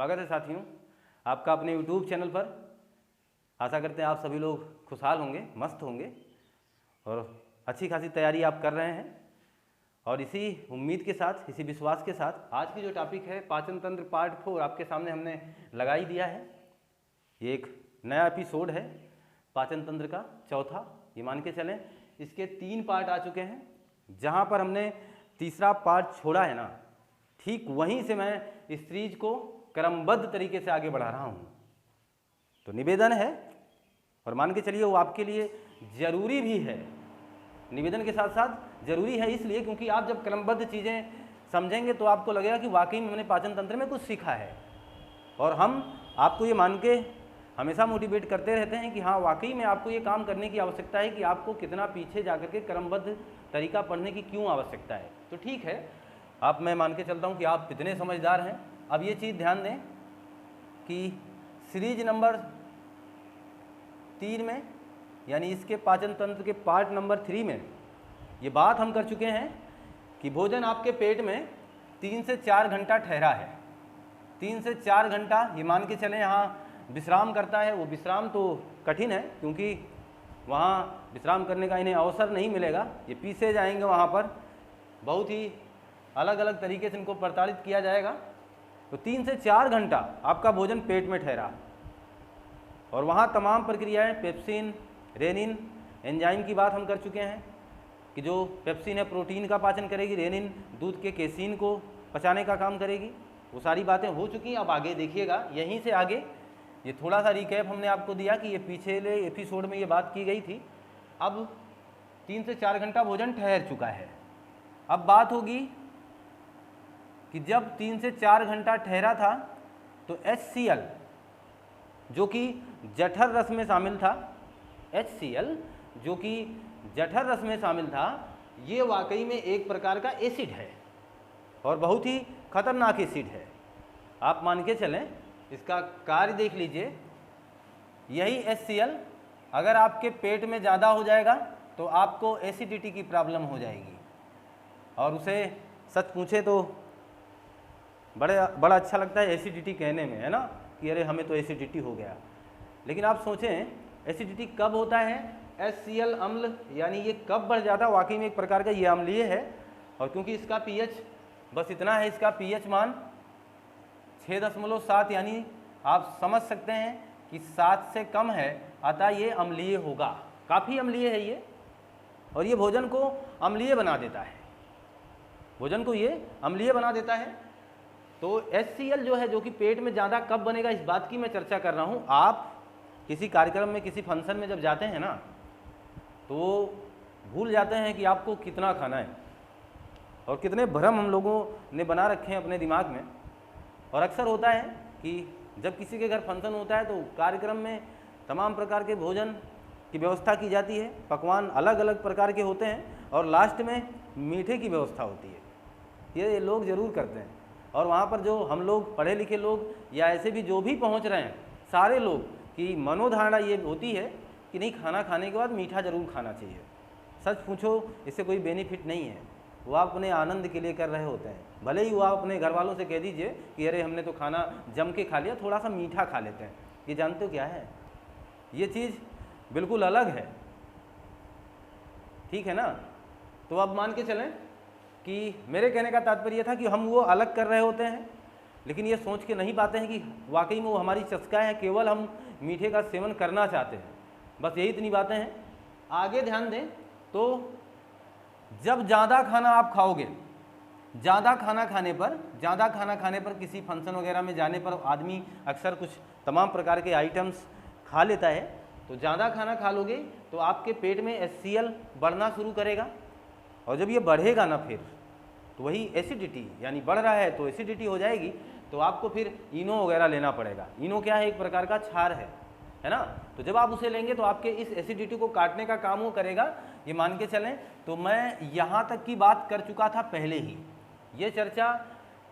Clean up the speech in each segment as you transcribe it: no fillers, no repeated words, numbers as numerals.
स्वागत है साथियों आपका अपने YouTube चैनल पर। आशा करते हैं आप सभी लोग खुशहाल होंगे, मस्त होंगे और अच्छी खासी तैयारी आप कर रहे हैं। और इसी उम्मीद के साथ, इसी विश्वास के साथ आज की जो टॉपिक है पाचन तंत्र पार्ट 4 आपके सामने हमने लगा ही दिया है। ये एक नया एपिसोड है पाचन तंत्र का, चौथा। ये मान के चलें इसके 3 पार्ट आ चुके हैं। जहाँ पर हमने तीसरा पार्ट छोड़ा है ना, ठीक वहीं से मैं इस सीरीज को क्रमबद्ध तरीके से आगे बढ़ा रहा हूँ। तो निवेदन है और मान के चलिए वो आपके लिए ज़रूरी भी है। निवेदन के साथ साथ ज़रूरी है इसलिए क्योंकि आप जब क्रमबद्ध चीज़ें समझेंगे तो आपको लगेगा कि वाकई में मैंने पाचन तंत्र में कुछ सीखा है। और हम आपको ये मान के हमेशा मोटिवेट करते रहते हैं कि हाँ वाकई में आपको ये काम करने की आवश्यकता है कि आपको कितना पीछे जाकर के क्रमबद्ध तरीका पढ़ने की क्यों आवश्यकता है। तो ठीक है, आप मैं मान के चलता हूँ कि आप कितने समझदार हैं। अब ये चीज़ ध्यान दें कि सीरीज नंबर 3 में यानी इसके पाचन तंत्र के पार्ट नंबर 3 में ये बात हम कर चुके हैं कि भोजन आपके पेट में 3 से 4 घंटा ठहरा है। 3 से 4 घंटा ये मान के चलें यहाँ विश्राम करता है। वो विश्राम तो कठिन है क्योंकि वहाँ विश्राम करने का इन्हें अवसर नहीं मिलेगा। ये पीछे जाएंगे, वहाँ पर बहुत ही अलग अलग तरीके से इनको प्रताड़ित किया जाएगा। तो 3 से 4 घंटा आपका भोजन पेट में ठहरा और वहाँ तमाम प्रक्रियाएं पेप्सिन, रेनिन, एंजाइम की बात हम कर चुके हैं कि जो पेप्सिन है प्रोटीन का पाचन करेगी, रेनिन दूध के केसीन को पचाने का काम करेगी। वो सारी बातें हो चुकी हैं। अब आगे देखिएगा, यहीं से आगे ये थोड़ा सा रिकैप हमने आपको दिया कि ये पिछले एपिसोड में ये बात की गई थी। अब 3 से 4 घंटा भोजन ठहर चुका है। अब बात होगी कि जब 3 से 4 घंटा ठहरा था तो HCl जो कि जठर रस में शामिल था, HCl जो कि जठर रस में शामिल था, ये वाकई में एक प्रकार का एसिड है और बहुत ही खतरनाक एसिड है। आप मान के चलें, इसका कार्य देख लीजिए। यही HCl अगर आपके पेट में ज़्यादा हो जाएगा तो आपको एसिडिटी की प्रॉब्लम हो जाएगी। और उसे सच पूछे तो बड़ा अच्छा लगता है एसिडिटी कहने में, है ना, कि अरे हमें तो एसिडिटी हो गया। लेकिन आप सोचें एसिडिटी कब होता है? HCl अम्ल यानी ये कब बढ़ जाता है? वाकई में एक प्रकार का ये अम्लीय है। और क्योंकि इसका pH बस इतना है, इसका pH मान 6.7 यानी आप समझ सकते हैं कि 7 से कम है, अतः ये अम्लीय होगा। काफ़ी अम्लीय है ये और ये भोजन को अम्लीय बना देता है। भोजन को ये अम्लीय बना देता है। तो HCl जो है, जो कि पेट में ज़्यादा कब बनेगा, इस बात की मैं चर्चा कर रहा हूँ। आप किसी कार्यक्रम में, किसी फंक्शन में जब जाते हैं ना, तो भूल जाते हैं कि आपको कितना खाना है। और कितने भ्रम हम लोगों ने बना रखे हैं अपने दिमाग में। और अक्सर होता है कि जब किसी के घर फंक्शन होता है तो कार्यक्रम में तमाम प्रकार के भोजन की व्यवस्था की जाती है। पकवान अलग अलग प्रकार के होते हैं और लास्ट में मीठे की व्यवस्था होती है। ये लोग ज़रूर करते हैं। और वहाँ पर जो हम लोग पढ़े लिखे लोग या ऐसे भी जो भी पहुँच रहे हैं, सारे लोग की मनोधारणा ये होती है कि नहीं, खाना खाने के बाद मीठा ज़रूर खाना चाहिए। सच पूछो, इससे कोई बेनिफिट नहीं है। वो आप अपने आनंद के लिए कर रहे होते हैं। भले ही वो आप अपने घर वालों से कह दीजिए कि अरे हमने तो खाना जम के खा लिया, थोड़ा सा मीठा खा लेते हैं। ये जानते हो क्या है? ये चीज़ बिल्कुल अलग है, ठीक है ना। तो अब मान के चलें कि मेरे कहने का तात्पर्य था कि हम वो अलग कर रहे होते हैं, लेकिन ये सोच के नहीं पाते हैं कि वाकई में वो हमारी चस्का है, केवल हम मीठे का सेवन करना चाहते हैं। बस यही इतनी बातें हैं। आगे ध्यान दें तो जब ज़्यादा खाना आप खाओगे, ज़्यादा खाना खाने पर किसी फंक्शन वगैरह में जाने पर आदमी अक्सर कुछ तमाम प्रकार के आइटम्स खा लेता है। तो ज़्यादा खाना खा लोगे तो आपके पेट में HCl बढ़ना शुरू करेगा। और जब ये बढ़ेगा ना, फिर तो वही एसिडिटी, यानी बढ़ रहा है तो एसिडिटी हो जाएगी। तो आपको फिर इनो वगैरह लेना पड़ेगा। इनो क्या है? एक प्रकार का क्षार है ना। तो जब आप उसे लेंगे तो आपके इस एसिडिटी को काटने का काम वो करेगा। ये मान के चलें तो मैं यहाँ तक की बात कर चुका था पहले ही, ये चर्चा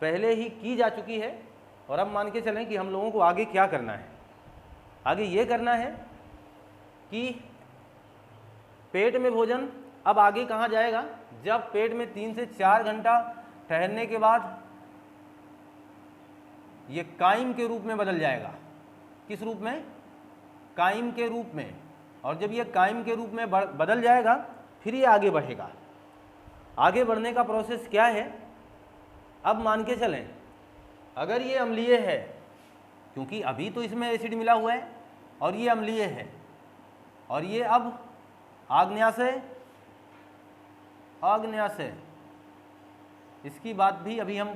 पहले ही की जा चुकी है। और अब मान के चलें कि हम लोगों को आगे क्या करना है। आगे ये करना है कि पेट में भोजन अब आगे कहाँ जाएगा? जब पेट में 3 से 4 घंटा ठहरने के बाद ये काइम के रूप में बदल जाएगा। किस रूप में? काइम के रूप में। और जब ये काइम के रूप में बदल जाएगा फिर ये आगे बढ़ेगा। आगे बढ़ने का प्रोसेस क्या है? अब मान के चलें अगर ये अम्लीय है, क्योंकि अभी तो इसमें एसिड मिला हुआ है और ये अम्लीय है, और ये अब आग्नेयाशय इसकी बात भी अभी हम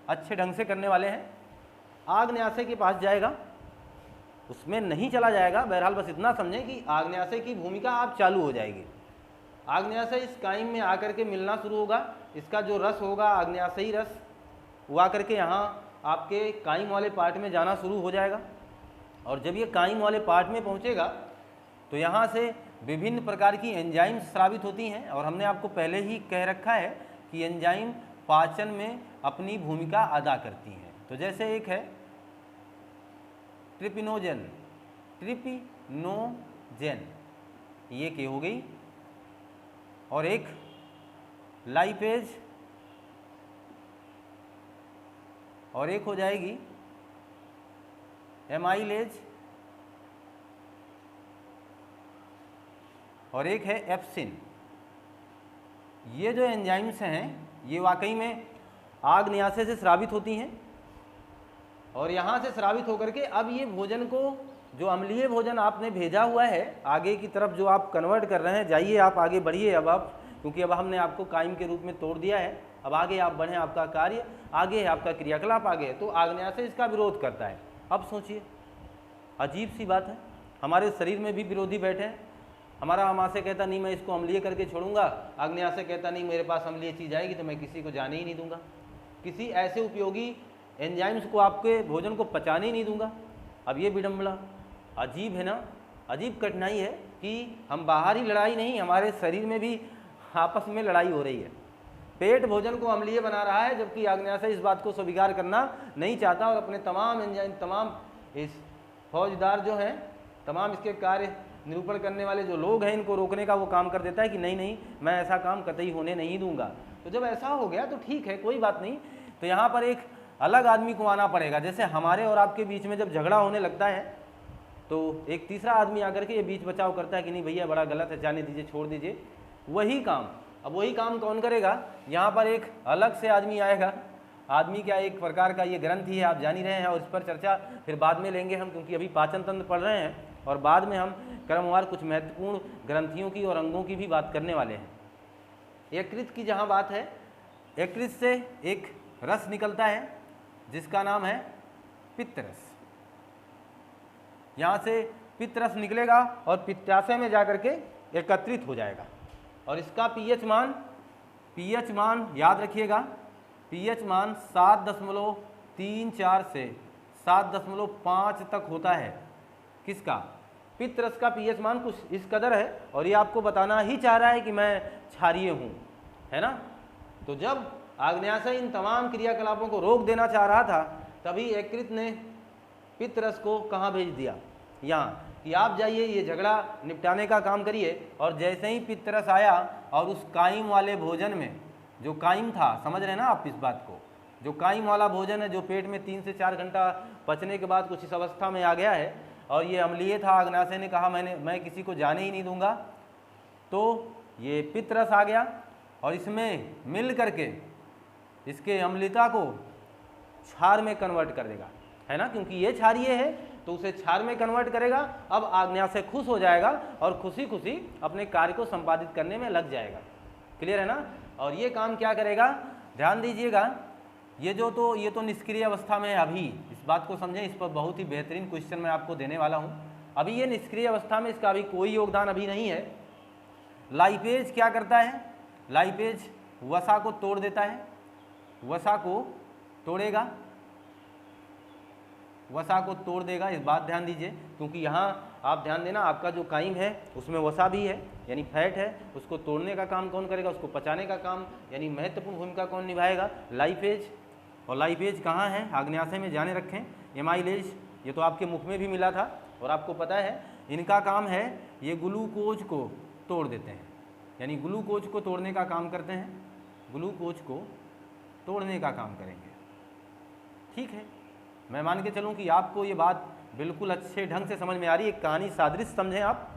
अच्छे ढंग से करने वाले हैं। आग्नेयाशय के पास जाएगा, उसमें नहीं चला जाएगा, बहरहाल बस इतना समझें कि आग्नेयाशय की भूमिका आप चालू हो जाएगी। आग्नेयाशय इस काइम में आकर के मिलना शुरू होगा, इसका जो रस होगा आग्नेयाशयी रस वो आकर के यहाँ आपके काइम वाले पार्ट में जाना शुरू हो जाएगा। और जब ये काइम वाले पार्ट में पहुँचेगा तो यहाँ से विभिन्न प्रकार की एंजाइम स्रावित होती हैं, और हमने आपको पहले ही कह रखा है कि एंजाइम पाचन में अपनी भूमिका अदा करती हैं। तो जैसे एक है ट्रिपिनोजन, ये क्या हो गई, और एक लाइपेज, और एक हो जाएगी एमाइलेज, और एक है एप्सिन। ये जो एंजाइम्स हैं ये वाकई में आग्नेयाशय से स्रावित होती हैं, और यहाँ से स्रावित होकर के अब ये भोजन को, जो अम्लीय भोजन आपने भेजा हुआ है आगे की तरफ जो आप कन्वर्ट कर रहे हैं, जाइए आप आगे बढ़िए अब आप, क्योंकि अब हमने आपको काइम के रूप में तोड़ दिया है, अब आगे आप बढ़ें, आपका कार्य आगे है, आपका क्रियाकलाप आगे है। तो आग्नेयाशय इसका विरोध करता है। अब सोचिए, अजीब सी बात है, हमारे शरीर में भी विरोधी बैठे हैं। हमारा आमाशय कहता नहीं मैं इसको अम्लीय करके छोड़ूंगा, आग्नेयाशय कहता नहीं मेरे पास अम्लीय चीज़ आएगी तो मैं किसी को जाने ही नहीं दूंगा, किसी ऐसे उपयोगी एंजाइम्स को आपके भोजन को पचाने ही नहीं दूंगा। अब ये विडंबना अजीब है ना, अजीब कठिनाई है कि हम बाहर ही लड़ाई नहीं, हमारे शरीर में भी आपस में लड़ाई हो रही है। पेट भोजन को अम्लीय बना रहा है, जबकि आग्नेयाशय इस बात को स्वीकार करना नहीं चाहता, और अपने तमाम एंजाइम, तमाम इस फौजदार जो हैं, तमाम इसके कार्य निरूपण करने वाले जो लोग हैं, इनको रोकने का वो काम कर देता है कि नहीं नहीं मैं ऐसा काम कतई होने नहीं दूंगा। तो जब ऐसा हो गया तो ठीक है, कोई बात नहीं, तो यहाँ पर एक अलग आदमी को आना पड़ेगा। जैसे हमारे और आपके बीच में जब झगड़ा होने लगता है तो एक तीसरा आदमी आकर के ये बीच बचाव करता है कि नहीं भैया बड़ा गलत है, जाने दीजिए, छोड़ दीजिए, वही काम। अब वही काम कौन करेगा? यहाँ पर एक अलग से आदमी आएगा। आदमी क्या, एक प्रकार का ये ग्रंथ ही है, आप जान ही रहे हैं, और इस पर चर्चा फिर बाद में लेंगे हम, क्योंकि अभी पाचन तंत्र पढ़ रहे हैं और बाद में हम क्रमवार कुछ महत्वपूर्ण ग्रंथियों की और अंगों की भी बात करने वाले हैं। यकृत की जहाँ बात है, यकृत से एक रस निकलता है जिसका नाम है पित्तरस। यहाँ से पित्तरस निकलेगा और पित्ताशय में जाकर के एकत्रित हो जाएगा, और इसका पीएच मान याद रखिएगा, पीएच मान 7.34 से 7.5 तक होता है। किसका? पित्तरस का पीएच मान कुछ इस कदर है, और ये आपको बताना ही चाह रहा है कि मैं क्षारीय हूँ, है ना। तो जब आग्नेयाशय इन तमाम क्रियाकलापों को रोक देना चाह रहा था, तभी यकृत ने पित्तरस को कहाँ भेज दिया? यहाँ, कि आप जाइए ये झगड़ा निपटाने का काम करिए। और जैसे ही पित्तरस आया और उस काइम वाले भोजन में, जो काइम था, समझ रहे हैं ना आप इस बात को, जो काइम वाला भोजन है जो पेट में 3 से 4 घंटा पचने के बाद कुछ इस अवस्था में आ गया है, और ये अम्लीय था, आग्नेयाशय ने कहा मैं किसी को जाने ही नहीं दूंगा, तो ये पित्तरस आ गया और इसमें मिल करके इसके अम्लता को क्षार में कन्वर्ट कर देगा, है ना, क्योंकि ये क्षारीय है तो उसे क्षार में कन्वर्ट करेगा। अब आग्नेयाशय खुश हो जाएगा और खुशी खुशी अपने कार्य को संपादित करने में लग जाएगा। क्लियर है ना। और ये काम क्या करेगा, ध्यान दीजिएगा, ये तो निष्क्रिय अवस्था में है। अभी इस बात को समझें, इस पर बहुत ही बेहतरीन क्वेश्चन मैं आपको देने वाला हूँ। अभी ये निष्क्रिय अवस्था में, इसका अभी कोई योगदान अभी नहीं है। लाइपेज क्या करता है? लाइपेज वसा को तोड़ देता है, वसा को तोड़ेगा, वसा को तोड़ देगा। इस बात ध्यान दीजिए, क्योंकि यहाँ आप ध्यान देना, आपका जो काइम है उसमें वसा भी है, यानी फैट है, उसको तोड़ने का काम कौन करेगा? उसको पचाने का काम, यानी महत्वपूर्ण भूमिका कौन निभाएगा? लाइपेज। और लाइपेज कहाँ है? आग्नेयाशय में, जाने रखें। एमाइलेज, ये तो आपके मुख में भी मिला था और आपको पता है, इनका काम है ये ग्लूकोज को तोड़ देते हैं, यानी ग्लूकोज को तोड़ने का काम करते हैं, ग्लूकोज को तोड़ने का काम करेंगे। ठीक है, मैं मान के चलूँ कि आपको ये बात बिल्कुल अच्छे ढंग से समझ में आ रही है, एक कहानी सादृश्य समझें आप।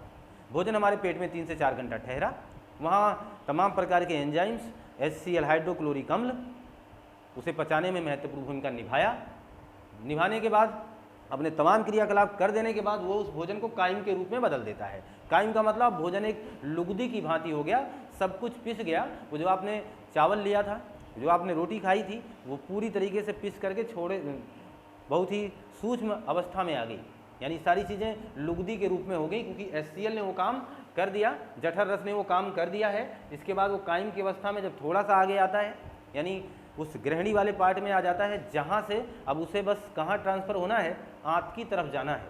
भोजन हमारे पेट में 3 से 4 घंटा ठहरा, वहाँ तमाम प्रकार के एंजाइम्स HCl हाइड्रोक्लोरिक अम्ल उसे पचाने में महत्वपूर्ण भूमिका निभाने के बाद अपने तमाम क्रियाकलाप कर देने के बाद वो उस भोजन को कायम के रूप में बदल देता है। कायम का मतलब भोजन एक लुगदी की भांति हो गया, सब कुछ पिस गया। वो जो आपने चावल लिया था, जो आपने रोटी खाई थी, वो पूरी तरीके से पिस करके बहुत ही सूक्ष्म अवस्था में आ गई, यानी सारी चीज़ें लुगदी के रूप में हो गई, क्योंकि HCl ने वो काम कर दिया, जठर रस ने वो काम कर दिया है। इसके बाद वो कायम की अवस्था में जब थोड़ा सा आगे आता है, यानी उस गृहिणी वाले पार्ट में आ जाता है, जहाँ से अब उसे बस कहाँ ट्रांसफ़र होना है, आंत की तरफ जाना है।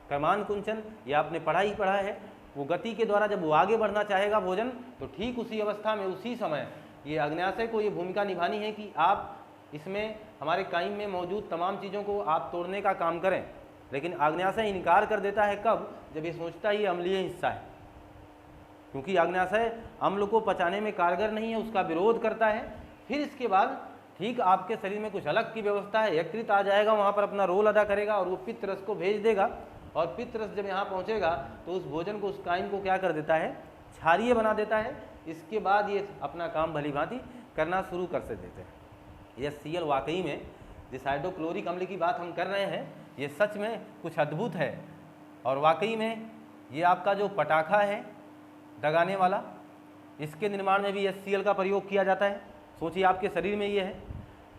क्रमान कुंचन ये आपने पढ़ा ही पढ़ा है, वो गति के द्वारा जब वो आगे बढ़ना चाहेगा भोजन, तो ठीक उसी अवस्था में उसी समय ये अग्न्याशय को ये भूमिका निभानी है कि आप इसमें हमारे कायम में मौजूद तमाम चीज़ों को आप तोड़ने का काम करें। लेकिन अग्न्याशय इनकार कर देता है कब? जब ये सोचता है ये अम्लीय हिस्सा है, क्योंकि अग्न्याशय अम्ल को पचाने में कारगर नहीं है, उसका विरोध करता है। फिर इसके बाद ठीक आपके शरीर में कुछ अलग की व्यवस्था है, यकृत आ जाएगा, वहाँ पर अपना रोल अदा करेगा और वो पित्त रस को भेज देगा। और पित्त रस जब यहाँ पहुँचेगा तो उस भोजन को, उस कायम को क्या कर देता है? क्षारीय बना देता है। इसके बाद ये अपना काम भली भांति करना शुरू कर से देते हैं। HCl वाकई में जिस हाइड्रोक्लोरिक अम्ल की बात हम कर रहे हैं, ये सच में कुछ अद्भुत है। और वाकई में ये आपका जो पटाखा है दगाने वाला, इसके निर्माण में भी HCl का प्रयोग किया जाता है। सोचिए आपके शरीर में ये है,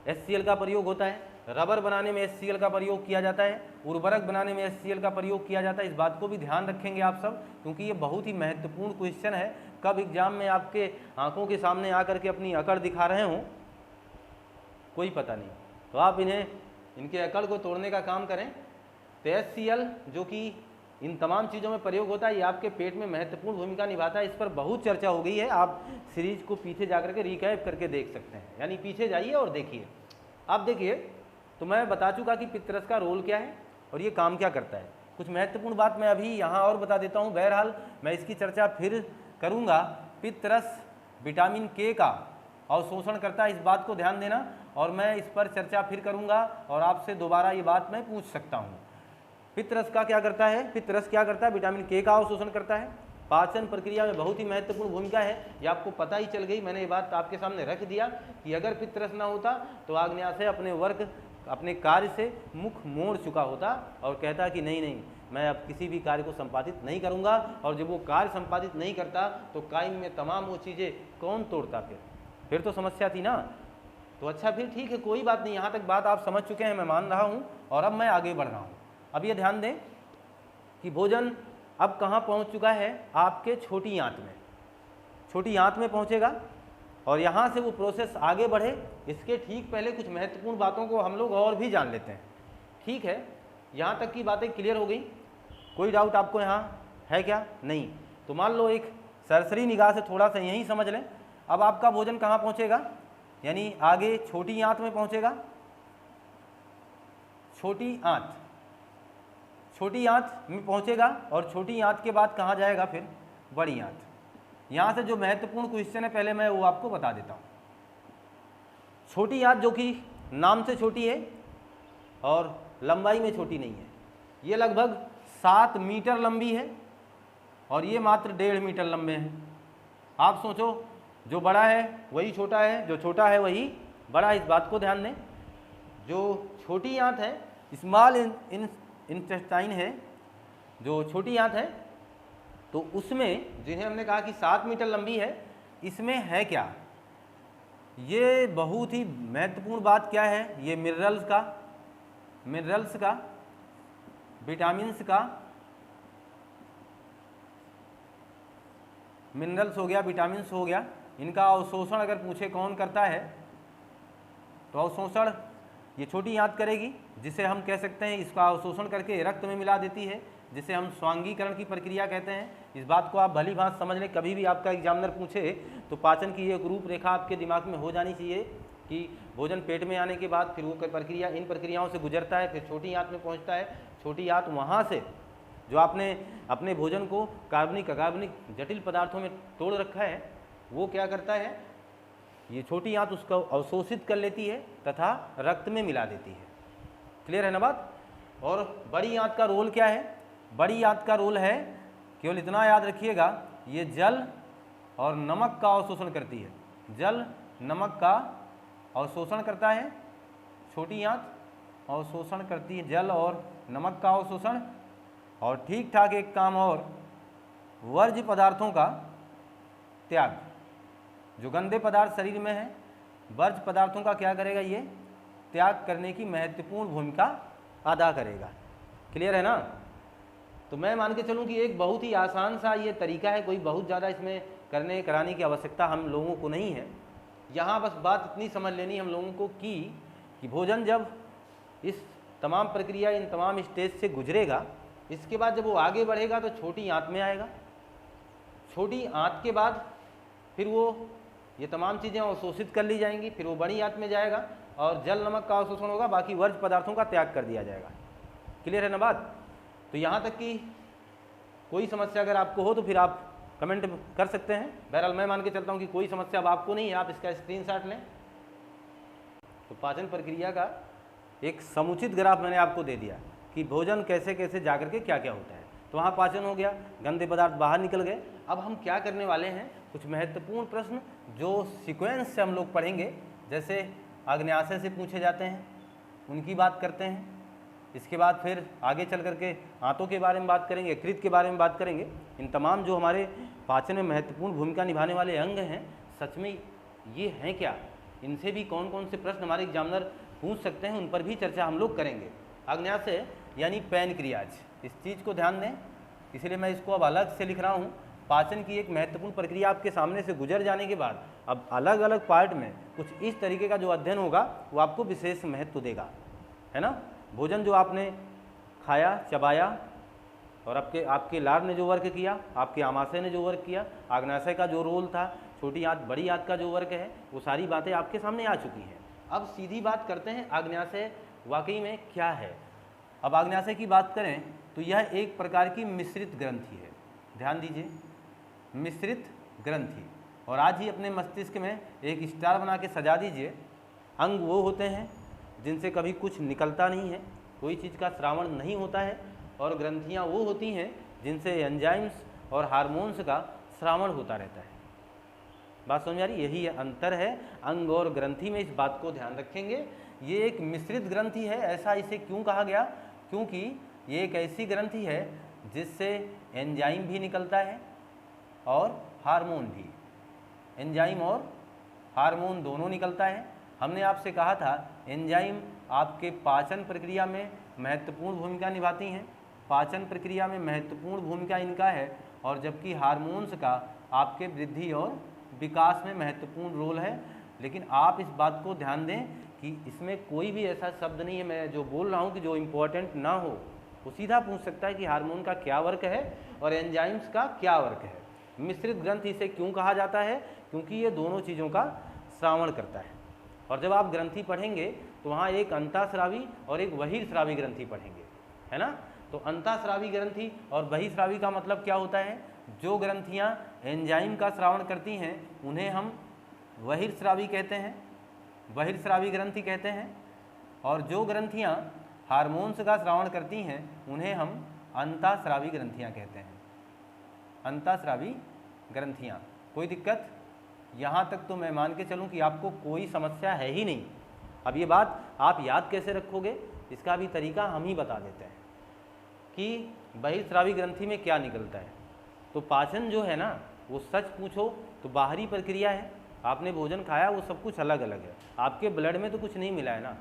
HCl का प्रयोग होता है। रबर बनाने में HCl का प्रयोग किया जाता है, उर्वरक बनाने में HCl का प्रयोग किया जाता है। इस बात को भी ध्यान रखेंगे आप सब, क्योंकि ये बहुत ही महत्वपूर्ण क्वेश्चन है। कब एग्जाम में आपके आंखों के सामने आकर के अपनी अकड़ दिखा रहे हों, कोई पता नहीं, तो आप इनके अकड़ को तोड़ने का काम करें। तो HCl जो कि इन तमाम चीज़ों में प्रयोग होता है, ये आपके पेट में महत्वपूर्ण भूमिका निभाता है। इस पर बहुत चर्चा हो गई है, आप सीरीज को पीछे जाकर के रिकैप करके देख सकते हैं, यानी पीछे जाइए और देखिए। आप देखिए, तो मैं बता चुका कि पित्त रस का रोल क्या है और ये काम क्या करता है। कुछ महत्वपूर्ण बात मैं अभी यहाँ और बता देता हूँ, बहरहाल मैं इसकी चर्चा फिर करूँगा। पित्त रस विटामिन K का अवशोषण करता है, इस बात को ध्यान देना, और मैं इस पर चर्चा फिर करूँगा और आपसे दोबारा ये बात मैं पूछ सकता हूँ। पित्त रस का क्या करता है? पित्त रस क्या करता है? विटामिन K का अवशोषण करता है। पाचन प्रक्रिया में बहुत ही महत्वपूर्ण भूमिका है, ये आपको पता ही चल गई। मैंने ये बात आपके सामने रख दिया कि अगर पित्त रस ना होता तो आग्न्याशय अपने वर्क, अपने कार्य से मुख मोड़ चुका होता और कहता कि नहीं, मैं अब किसी भी कार्य को संपादित नहीं करूँगा। और जब वो कार्य संपादित नहीं करता तो कायम में तमाम वो चीज़ें कौन तोड़ता? फिर तो समस्या थी ना। तो अच्छा, फिर ठीक है, कोई बात नहीं, यहाँ तक बात आप समझ चुके हैं, मैं मान रहा हूँ। और अब मैं आगे बढ़ रहा हूँ। अब ये ध्यान दें कि भोजन अब कहाँ पहुँच चुका है? आपके छोटी आंत में। छोटी आंत में पहुँचेगा और यहाँ से वो प्रोसेस आगे बढ़े, इसके ठीक पहले कुछ महत्वपूर्ण बातों को हम लोग और भी जान लेते हैं। ठीक है, यहाँ तक की बातें क्लियर हो गई? कोई डाउट आपको यहाँ है क्या? नहीं? तो मान लो एक सरसरी निगाह से थोड़ा सा यहीं समझ लें। अब आपका भोजन कहाँ पहुँचेगा? यानी आगे छोटी आंत में पहुँचेगा। छोटी आंत में पहुँचेगा और छोटी आंत के बाद कहाँ जाएगा? फिर बड़ी आंत। यहाँ से जो महत्वपूर्ण क्वेश्चन है पहले मैं वो आपको बता देता हूँ। छोटी आंत जो कि नाम से छोटी है और लंबाई में छोटी नहीं है, ये लगभग 7 मीटर लंबी है और ये मात्र 1.5 मीटर लंबे हैं। आप सोचो, जो बड़ा है वही छोटा है, जो छोटा है वही बड़ा है, इस बात को ध्यान दें। जो छोटी आंत है, स्मॉल इंटेस्टाइन है, जो छोटी आंत है, तो उसमें जिन्हें हमने कहा कि 7 मीटर लंबी है, इसमें है क्या? ये बहुत ही महत्वपूर्ण बात क्या है? ये मिनरल्स का, विटामिन्स का, मिनरल्स हो गया, विटामिन्स हो गया, इनका अवशोषण अगर पूछे कौन करता है, तो अवशोषण ये छोटी आंत करेगी, जिसे हम कह सकते हैं इसका अवशोषण करके रक्त में मिला देती है, जिसे हम स्वांगीकरण की प्रक्रिया कहते हैं। इस बात को आप भली भांति समझ लें। कभी भी आपका एग्जामिनर पूछे तो पाचन की एक रूपरेखा आपके दिमाग में हो जानी चाहिए कि भोजन पेट में आने के बाद फिर वो प्रक्रिया, इन प्रक्रियाओं से गुजरता है, फिर छोटी आंत में पहुँचता है। छोटी आंत वहाँ से जो आपने अपने भोजन को कार्बनिक अकार्बनिक जटिल पदार्थों में तोड़ रखा है, वो क्या करता है? ये छोटी आंत उसको अवशोषित कर लेती है तथा रक्त में मिला देती है। क्लियर है ना बात। और बड़ी आंत का रोल क्या है? बड़ी आंत का रोल है, केवल इतना याद रखिएगा, ये जल और नमक का अवशोषण करती है, जल नमक का अवशोषण करता है। छोटी आंत अवशोषण करती है जल और नमक का अवशोषण। और ठीक ठाक एक काम और, वर्ज्य पदार्थों का त्याग। जो गंदे पदार्थ शरीर में है, वर्ज्य पदार्थों का क्या करेगा? ये त्याग करने की महत्वपूर्ण भूमिका अदा करेगा। क्लियर है ना। तो मैं मान के चलूँ कि एक बहुत ही आसान सा ये तरीका है, कोई बहुत ज़्यादा इसमें कराने की आवश्यकता हम लोगों को नहीं है। यहाँ बस बात इतनी समझ लेनी हम लोगों को कि भोजन जब इस तमाम प्रक्रिया, इन तमाम स्टेज से गुजरेगा, इसके बाद जब वो आगे बढ़ेगा तो छोटी आंत में आएगा। छोटी आंत के बाद फिर वो ये तमाम चीज़ें अवशोषित कर ली जाएंगी, फिर वो बड़ी आंत में जाएगा और जल नमक का अवशोषण होगा, बाकी वर्ज्य पदार्थों का त्याग कर दिया जाएगा। क्लियर है ना बात। तो यहाँ तक कि कोई समस्या अगर आपको हो तो फिर आप कमेंट कर सकते हैं। बहरहाल मैं मान के चलता हूँ कि कोई समस्या अब आपको नहीं है, आप इसका स्क्रीनशॉट लें। तो पाचन प्रक्रिया का एक समुचित ग्राफ मैंने आपको दे दिया कि भोजन कैसे कैसे जाकर के क्या क्या होता है। तो वहाँ पाचन हो गया, गंदे पदार्थ बाहर निकल गए। अब हम क्या करने वाले हैं, कुछ महत्वपूर्ण प्रश्न जो सीक्वेंस से हम लोग पढ़ेंगे, जैसे आग्नेयाशय से पूछे जाते हैं, उनकी बात करते हैं। इसके बाद फिर आगे चल करके आंतों के बारे में बात करेंगे, यकृत के बारे में बात करेंगे। इन तमाम जो हमारे पाचन में महत्वपूर्ण भूमिका निभाने वाले अंग हैं, सच में ये हैं क्या, इनसे भी कौन कौन से प्रश्न हमारे एग्जामिनर पूछ सकते हैं, उन पर भी चर्चा हम लोग करेंगे। आग्नेयाशय यानी पैनक्रियाज, इस चीज़ को ध्यान दें, इसलिए मैं इसको अब अलग से लिख रहा हूँ। पाचन की एक महत्वपूर्ण प्रक्रिया आपके सामने से गुजर जाने के बाद अब अलग अलग पार्ट में कुछ इस तरीके का जो अध्ययन होगा वो आपको विशेष महत्व देगा, है ना। भोजन जो आपने खाया, चबाया, और आपके लार ने जो वर्क किया, आपके आमाशय ने जो वर्क किया, आग्नेयाशय का जो रोल था, छोटी आंत बड़ी आंत का जो वर्क है, वो सारी बातें आपके सामने आ चुकी हैं। अब सीधी बात करते हैं आग्नेयाशय वाकई में क्या है। अब आग्नेयाशय की बात करें तो यह एक प्रकार की मिश्रित ग्रंथि है। ध्यान दीजिए, मिश्रित ग्रंथि। और आज ही अपने मस्तिष्क में एक स्टार बना के सजा दीजिए। अंग वो होते हैं जिनसे कभी कुछ निकलता नहीं है, कोई चीज़ का श्रावण नहीं होता है, और ग्रंथियाँ वो होती हैं जिनसे एंजाइम्स और हार्मोन्स का श्रावण होता रहता है। बात समझ आ रही? यही अंतर है अंग और ग्रंथि में, इस बात को ध्यान रखेंगे। ये एक मिश्रित ग्रंथि है। ऐसा इसे क्यों कहा गया? क्योंकि ये एक ऐसी ग्रंथि है जिससे एंजाइम भी निकलता है और हार्मोन भी। एंजाइम और हार्मोन दोनों निकलता है। हमने आपसे कहा था एंजाइम आपके पाचन प्रक्रिया में महत्वपूर्ण भूमिका निभाती हैं, पाचन प्रक्रिया में महत्वपूर्ण भूमिका इनका है, और जबकि हार्मोन्स का आपके वृद्धि और विकास में महत्वपूर्ण रोल है। लेकिन आप इस बात को ध्यान दें कि इसमें कोई भी ऐसा शब्द नहीं है मैं जो बोल रहा हूँ कि जो इम्पोर्टेंट ना हो। वो सीधा पूछ सकता है कि हार्मोन का क्या वर्क है और एंजाइम्स का क्या वर्क है। मिश्रित ग्रंथि इसे क्यों कहा जाता है? क्योंकि ये दोनों चीज़ों का श्रावण करता है। और जब आप ग्रंथि पढ़ेंगे तो वहाँ एक अंतःस्रावी और एक बहिर्स्रावी ग्रंथि पढ़ेंगे, है ना। तो अंतःस्रावी ग्रंथि और बहिर्स्रावी का मतलब क्या होता है? जो ग्रंथियाँ एंजाइम का श्रावण करती हैं उन्हें हम बहिर्स्रावी कहते हैं, बहिर्स्रावी ग्रंथि कहते हैं, और जो ग्रंथियाँ हार्मोन्स का श्रावण करती हैं उन्हें हम अंतःस्रावी ग्रंथियाँ कहते हैं। अंतःस्रावी ग्रंथियाँ। कोई दिक्कत? यहाँ तक तो मैं मान के चलूँ कि आपको कोई समस्या है ही नहीं। अब ये बात आप याद कैसे रखोगे, इसका भी तरीका हम ही बता देते हैं कि बहिर्स्रावी ग्रंथि में क्या निकलता है। तो पाचन जो है ना, वो सच पूछो तो बाहरी प्रक्रिया है। आपने भोजन खाया, वो सब कुछ अलग अलग है, आपके ब्लड में तो कुछ नहीं मिला है ना।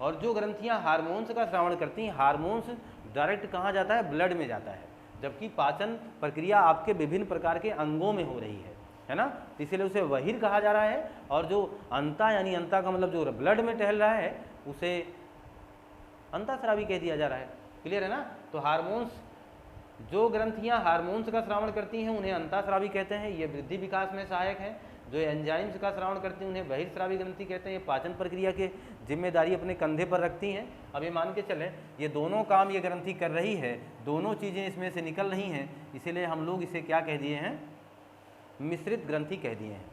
और जो ग्रंथियाँ हार्मोन्स का श्रावण करती हैं, हार्मोन्स डायरेक्ट कहाँ जाता है? ब्लड में जाता है, जबकि पाचन प्रक्रिया आपके विभिन्न प्रकार के अंगों में हो रही है ना। इसीलिए उसे बहिर कहा जा रहा है, और जो अंता यानी अंता का मतलब जो ब्लड में टहल रहा है उसे अंतःस्रावी कह दिया जा रहा है। क्लियर है ना। तो हार्मोन्स, जो ग्रंथियां हार्मोन्स का श्रावण करती हैं उन्हें अंतःस्रावी कहते हैं, ये वृद्धि विकास में सहायक हैं। जो एंजाइम्स का श्रावण करती हैं उन्हें बहिर्स्रावी ग्रंथि कहते हैं। ये पाचन प्रक्रिया के जिम्मेदारी अपने कंधे पर रखती हैं। अब ये मान के चलें ये दोनों काम ये ग्रंथि कर रही है, दोनों चीज़ें इसमें से निकल रही हैं, इसीलिए हम लोग इसे क्या कह दिए हैं? मिश्रित ग्रंथि कह दिए हैं।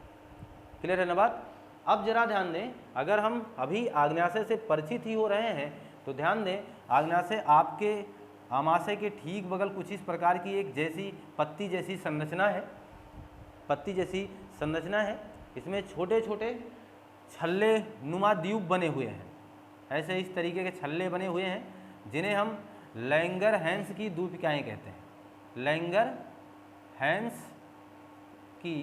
क्लियर है ना बात। अब जरा ध्यान दें, अगर हम अभी आग्नेयाशय से परिचित ही हो रहे हैं तो ध्यान दें, आग्नाशय आपके आमाशय के ठीक बगल कुछ इस प्रकार की एक जैसी पत्ती जैसी संरचना है, पत्ती जैसी संरचना है। इसमें छोटे छोटे छल्ले नुमा द्वीप बने हुए हैं, ऐसे इस तरीके के छल्ले बने हुए हैं, जिन्हें हम लैंगरहैंस की द्वीपिकाएँ कहते हैं। लैंगरहैंस की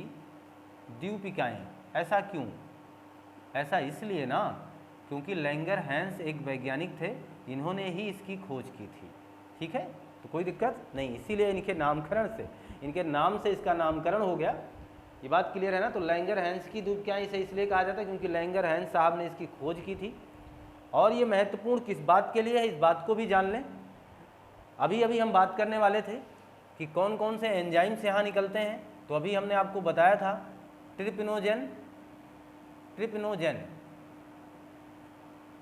द्वीपिकाएँ। ऐसा क्यों? ऐसा इसलिए ना, क्योंकि लैंगरहैंस एक वैज्ञानिक थे, इन्होंने ही इसकी खोज की थी। ठीक है, तो कोई दिक्कत नहीं, इसीलिए इनके नामकरण से, इनके नाम से इसका नामकरण हो गया। ये बात क्लियर है ना। तो लैंगरहैंस की द्वीपिकाएँ इसे इसलिए कहा जाता है क्योंकि लैंगरहैंस साहब ने इसकी खोज की थी। और ये महत्वपूर्ण किस बात के लिए है, इस बात को भी जान लें। अभी अभी हम बात करने वाले थे कि कौन कौन से एंजाइम्स यहाँ निकलते हैं, तो अभी हमने आपको बताया था ट्रिप्नोजेन, ट्रिप्नोजेन,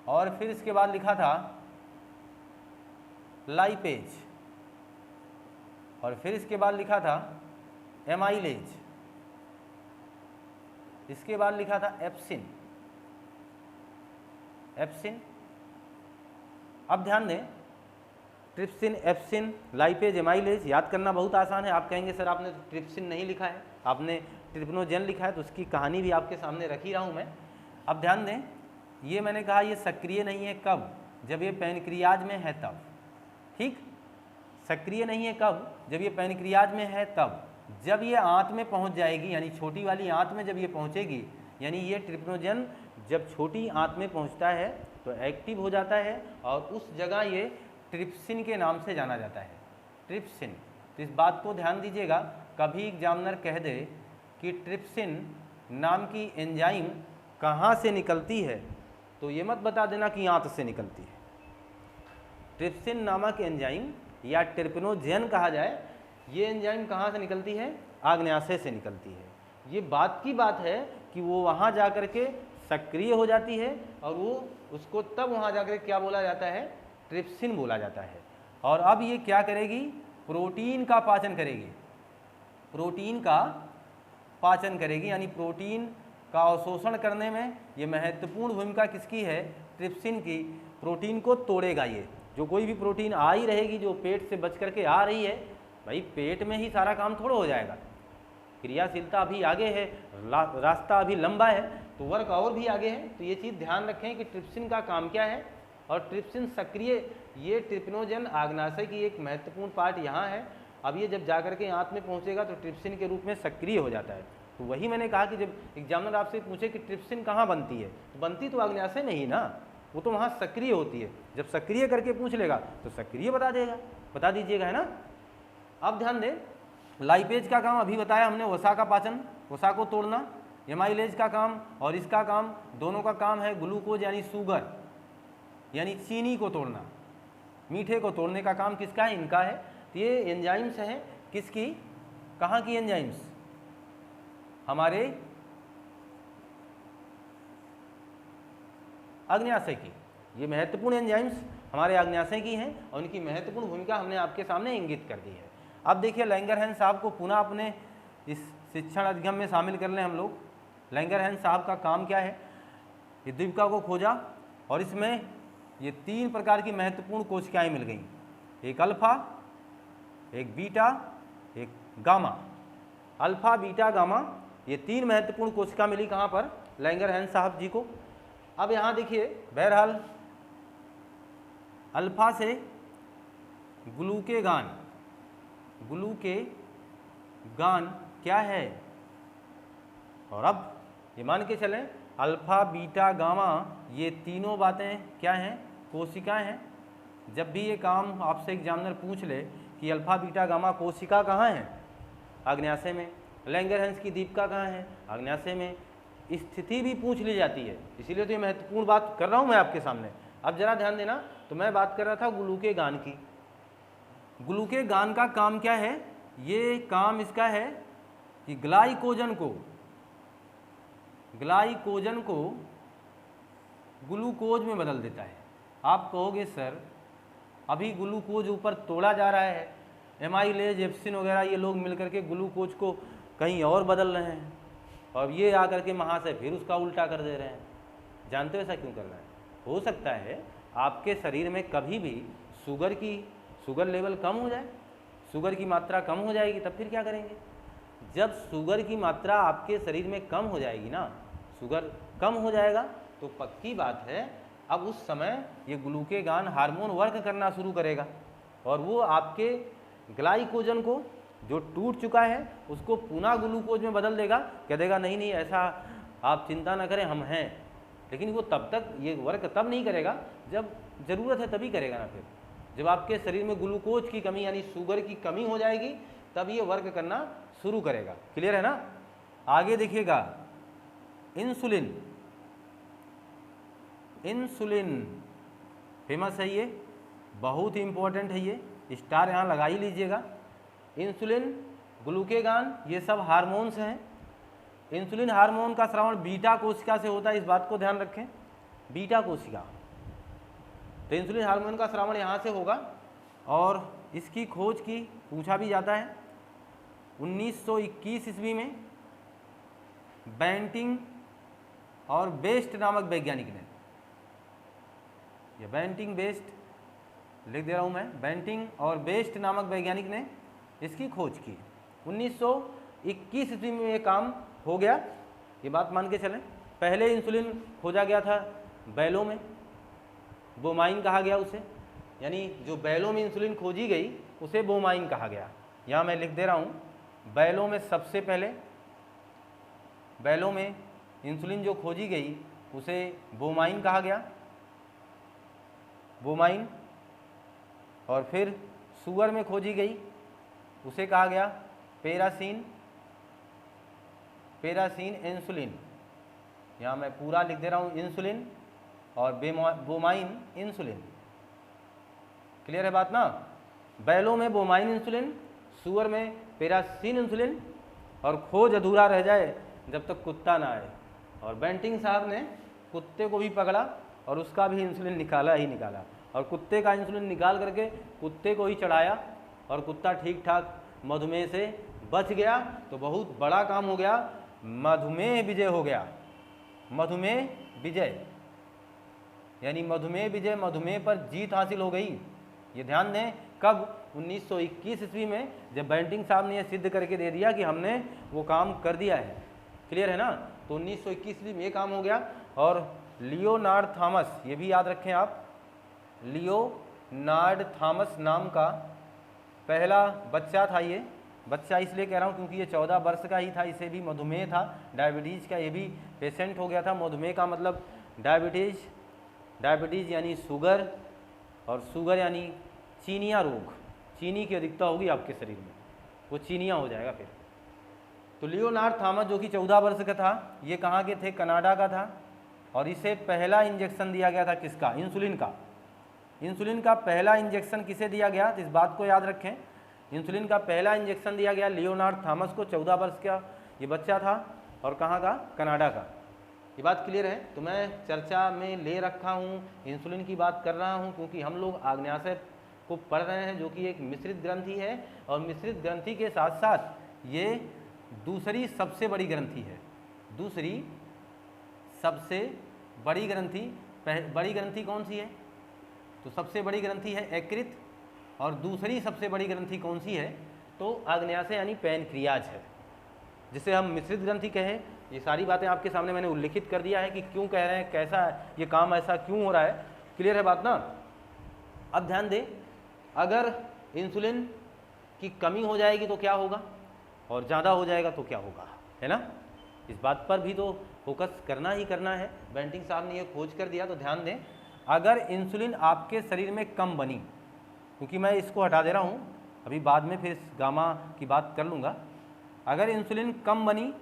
और फिर इसके बाद लिखा था लाइपेज, और फिर इसके बाद लिखा था एमाइलेज, इसके बाद लिखा था एप्सिन, एप्सिन। अब ध्यान दें, ट्रिप्सिन, एप्सिन, लाइपेज, एमाइलेज याद करना बहुत आसान है। आप कहेंगे सर आपने तो ट्रिप्सिन नहीं लिखा है, आपने ट्रिप्नोजेन लिखा है, तो उसकी कहानी भी आपके सामने रख ही रहा हूँ मैं। अब ध्यान दें, ये मैंने कहा ये सक्रिय नहीं है कब? जब ये पैनक्रियाज में है तब। ठीक, सक्रिय नहीं है कब? जब ये पैनक्रियाज में है तब। जब ये आंत में पहुंच जाएगी, यानी छोटी वाली आंत में जब ये पहुंचेगी, यानी ये ट्रिप्नोजेन जब छोटी आंत में पहुंचता है तो एक्टिव हो जाता है, और उस जगह ये ट्रिप्सिन के नाम से जाना जाता है, ट्रिप्सिन। तो इस बात को ध्यान दीजिएगा, कभी एग्जामिनर कह दे कि ट्रिप्सिन नाम की एंजाइम कहाँ से निकलती है, तो ये मत बता देना कि आंत से निकलती है। ट्रिप्सिन नामक एंजाइम या ट्रिप्नोजेन कहा जाए, ये एंजाइम कहाँ से निकलती है? आग्नेयाशय से निकलती है। ये बात की बात है कि वो वहाँ जा कर के सक्रिय हो जाती है, और वो उसको तब वहाँ जा कर क्या बोला जाता है? ट्रिप्सिन बोला जाता है। और अब ये क्या करेगी? प्रोटीन का पाचन करेगी, प्रोटीन का पाचन करेगी, यानी प्रोटीन का अवशोषण करने में ये महत्वपूर्ण भूमिका किसकी है? ट्रिप्सिन की। प्रोटीन को तोड़ेगा ये, जो कोई भी प्रोटीन आ ही रहेगी जो पेट से बच करके आ रही है, भाई पेट में ही सारा काम थोड़ा हो जाएगा, क्रियाशीलता अभी आगे है, रास्ता अभी लंबा है, तो वर्क और भी आगे है। तो ये चीज़ ध्यान रखें कि ट्रिप्सिन का काम क्या है, और ट्रिप्सिन सक्रिय, ये ट्रिप्नोजेन आग्नाशय की एक महत्वपूर्ण पार्ट यहाँ है। अब ये जब जाकर के आंत में पहुँचेगा तो ट्रिप्सिन के रूप में सक्रिय हो जाता है। तो वही मैंने कहा कि जब एग्जामिनर आपसे पूछे कि ट्रिप्सिन कहाँ बनती है, तो बनती तो आग्नाशय में ही ना, वो तो वहाँ सक्रिय होती है। जब सक्रिय करके पूछ लेगा तो सक्रिय बता देगा, बता दीजिएगा, है ना। अब ध्यान दें, लाइपेज का काम अभी बताया हमने, वसा का पाचन, वसा को तोड़ना। एमाइलेज का काम और इसका काम, दोनों का काम है ग्लूकोज यानी शुगर यानी चीनी को तोड़ना, मीठे को तोड़ने का काम किसका है? इनका है। तो ये एंजाइम्स हैं किसकी? कहाँ की एंजाइम्स? हमारे आग्नेयाशय की। ये महत्वपूर्ण एंजाइम्स हमारे आग्नेयाशय की हैं, और उनकी महत्वपूर्ण भूमिका हमने आपके सामने इंगित कर दी है। अब देखिए, लैंगरहैंस साहब को पुनः अपने इस शिक्षण अधिगम में शामिल कर लें हम लोग। लैंगरहैंस साहब का काम क्या है? ये द्वीपिका को खोजा, और इसमें ये 3 प्रकार की महत्वपूर्ण कोशिकाएं मिल गई, एक अल्फा, एक बीटा, एक गामा। अल्फा, बीटा, गामा, ये 3 महत्वपूर्ण कोशिका मिली कहाँ पर? लैंगरहैंस साहब जी को। अब यहाँ देखिए, बहरहाल अल्फा से ग्लूकेगान, ग्लूकेगान क्या है? और अब ये मान के चलें, अल्फा, बीटा, गामा, ये तीनों बातें क्या हैं? कोशिकाएं हैं। जब भी ये काम आपसे एग्जामिनर पूछ ले कि अल्फा, बीटा, गामा कोशिका कहाँ है? आग्नेयाशय में। लैंगरहैंस की दीपिका कहाँ है? आग्नेयाशय में। स्थिति भी पूछ ली जाती है, इसीलिए तो ये महत्वपूर्ण बात कर रहा हूँ मैं आपके सामने। अब जरा ध्यान देना, तो मैं बात कर रहा था ग्लूकेगान की। ग्लूकेगान का काम क्या है? ये काम इसका है कि ग्लाइकोजन को ग्लूकोज में बदल देता है। आप कहोगे सर अभी ग्लूकोज ऊपर तोड़ा जा रहा है, एमाइलेज, एप्सिन वगैरह ये लोग मिलकर के ग्लूकोज को कहीं और बदल रहे हैं, और ये आकर के वहाँ से फिर उसका उल्टा कर दे रहे हैं। जानते हो ऐसा क्यों कर रहा है? हो सकता है आपके शरीर में कभी भी शुगर लेवल कम हो जाए, शुगर की मात्रा कम हो जाएगी, तब फिर क्या करेंगे? जब शुगर की मात्रा आपके शरीर में कम हो जाएगी ना, शुगर कम हो जाएगा, तो पक्की बात है अब उस समय ये ग्लूकेगान हार्मोन वर्क करना शुरू करेगा और वो आपके ग्लाइकोजन को जो टूट चुका है उसको पुनः ग्लूकोज में बदल देगा। कह देगा नहीं नहीं ऐसा आप चिंता ना करें, हम हैं। लेकिन वो तब तक ये वर्क तब नहीं करेगा जब ज़रूरत है तभी करेगा ना। फिर जब आपके शरीर में ग्लूकोज की कमी यानी शुगर की कमी हो जाएगी तब ये वर्क करना शुरू करेगा। क्लियर है ना? आगे देखिएगा, इंसुलिन। इंसुलिन फेमस है, ये बहुत ही इंपॉर्टेंट है, ये स्टार यहाँ लगा ही लीजिएगा। इंसुलिन, ग्लूकेगान, ये सब हार्मोन्स हैं। इंसुलिन हार्मोन का स्रावण बीटा कोशिका से होता है, इस बात को ध्यान रखें, बीटा कोशिका। तो इंसुलिन हार्मोन का स्रावण यहाँ से होगा और इसकी खोज की पूछा भी जाता है 1921 ईस्वी में बैंटिंग और बेस्ट नामक वैज्ञानिक ने, ये बैंटिंग बेस्ट लिख दे रहा हूँ मैं, बैंटिंग और बेस्ट नामक वैज्ञानिक ने इसकी खोज की 1921 ईस्वी में। ये काम हो गया, ये बात मान के चलें। पहले इंसुलिन खोजा गया था बैलों में, बोमाइन कहा गया उसे, यानी जो बैलों में इंसुलिन खोजी गई उसे बोमाइन कहा गया। यहाँ मैं लिख दे रहा हूँ, बैलों में सबसे पहले बैलों में इंसुलिन जो खोजी गई उसे बोमाइन कहा गया, बोमाइन। और फिर सुअर में खोजी गई उसे कहा गया पेरासीन, पेरासीन इंसुलिन। यहाँ मैं पूरा लिख दे रहा हूँ, इंसुलिन और बोमाइन इंसुलिन। क्लियर है बात ना? बैलों में बोमाइन इंसुलिन, सुअर में पेरासीन इंसुलिन, और खोज अधूरा रह जाए जब तक कुत्ता ना आए। और बेंटिंग साहब ने कुत्ते को भी पकड़ा और उसका भी इंसुलिन निकाला ही निकाला, और कुत्ते का इंसुलिन निकाल करके कुत्ते को ही चढ़ाया और कुत्ता ठीक ठाक मधुमेह से बच गया। तो बहुत बड़ा काम हो गया, मधुमेह विजय हो गया, मधुमेह विजय, यानी मधुमेह विजय, मधुमेह पर जीत हासिल हो गई। ये ध्यान दें, कब? 1921 ईस्वी में, जब बेंटिंग साहब ने यह सिद्ध करके दे दिया कि हमने वो काम कर दिया है। क्लियर है ना? तो 1921 ईस्वी में ये काम हो गया। और लियोनार्ड थॉमस, ये भी याद रखें आप, लियोनार्ड थॉमस नाम का पहला बच्चा था। ये बच्चा इसलिए कह रहा हूँ क्योंकि ये 14 वर्ष का ही था, इसे भी मधुमेह था, डायबिटीज़ का ये भी पेशेंट हो गया था। मधुमेह का मतलब डायबिटीज़, डायबिटीज़ यानी शुगर, और शुगर यानी चीनिया रोग, चीनी की अधिकता होगी आपके शरीर में, वो चीनिया हो जाएगा फिर। तो लियोनार्ड थॉमस जो कि 14 वर्ष का था, ये कहाँ के थे? कनाडा का था। और इसे पहला इंजेक्शन दिया गया था किसका? इंसुलिन का। इंसुलिन का पहला इंजेक्शन किसे दिया गया? तो इस बात को याद रखें, इंसुलिन का पहला इंजेक्शन दिया गया लियोनार्ड थॉमस को। 14 वर्ष का ये बच्चा था, और कहाँ का? कनाडा का। ये बात क्लियर है? तो मैं चर्चा में ले रखा हूँ, इंसुलिन की बात कर रहा हूँ क्योंकि हम लोग आग्नेयाशय को पढ़ रहे हैं, जो कि एक मिश्रित ग्रंथि है, और मिश्रित ग्रंथि के साथ साथ ये दूसरी सबसे बड़ी ग्रंथि है। दूसरी सबसे बड़ी ग्रंथि, बड़ी ग्रंथि कौन सी है? तो सबसे बड़ी ग्रंथि है यकृत, और दूसरी सबसे बड़ी ग्रंथि कौन सी है? तो आग्नेयाशय यानी पैनक्रियाज है, जिसे हम मिश्रित ग्रंथि कहें। ये सारी बातें आपके सामने मैंने उल्लिखित कर दिया है कि क्यों कह रहे हैं, कैसा ये काम ऐसा क्यों हो रहा है। क्लियर है बात ना? अब ध्यान दें, अगर इंसुलिन की कमी हो जाएगी तो क्या होगा, और ज़्यादा हो जाएगा तो क्या होगा, है ना? इस बात पर भी तो फोकस करना ही करना है। बेंटिंग साहब ने ये खोज कर दिया। तो ध्यान दें, अगर इंसुलिन आपके शरीर में कम बनी, क्योंकि मैं इसको हटा दे रहा हूँ, अभी बाद में फिर गामा की बात कर लूँगा। अगर इंसुलिन कम बनी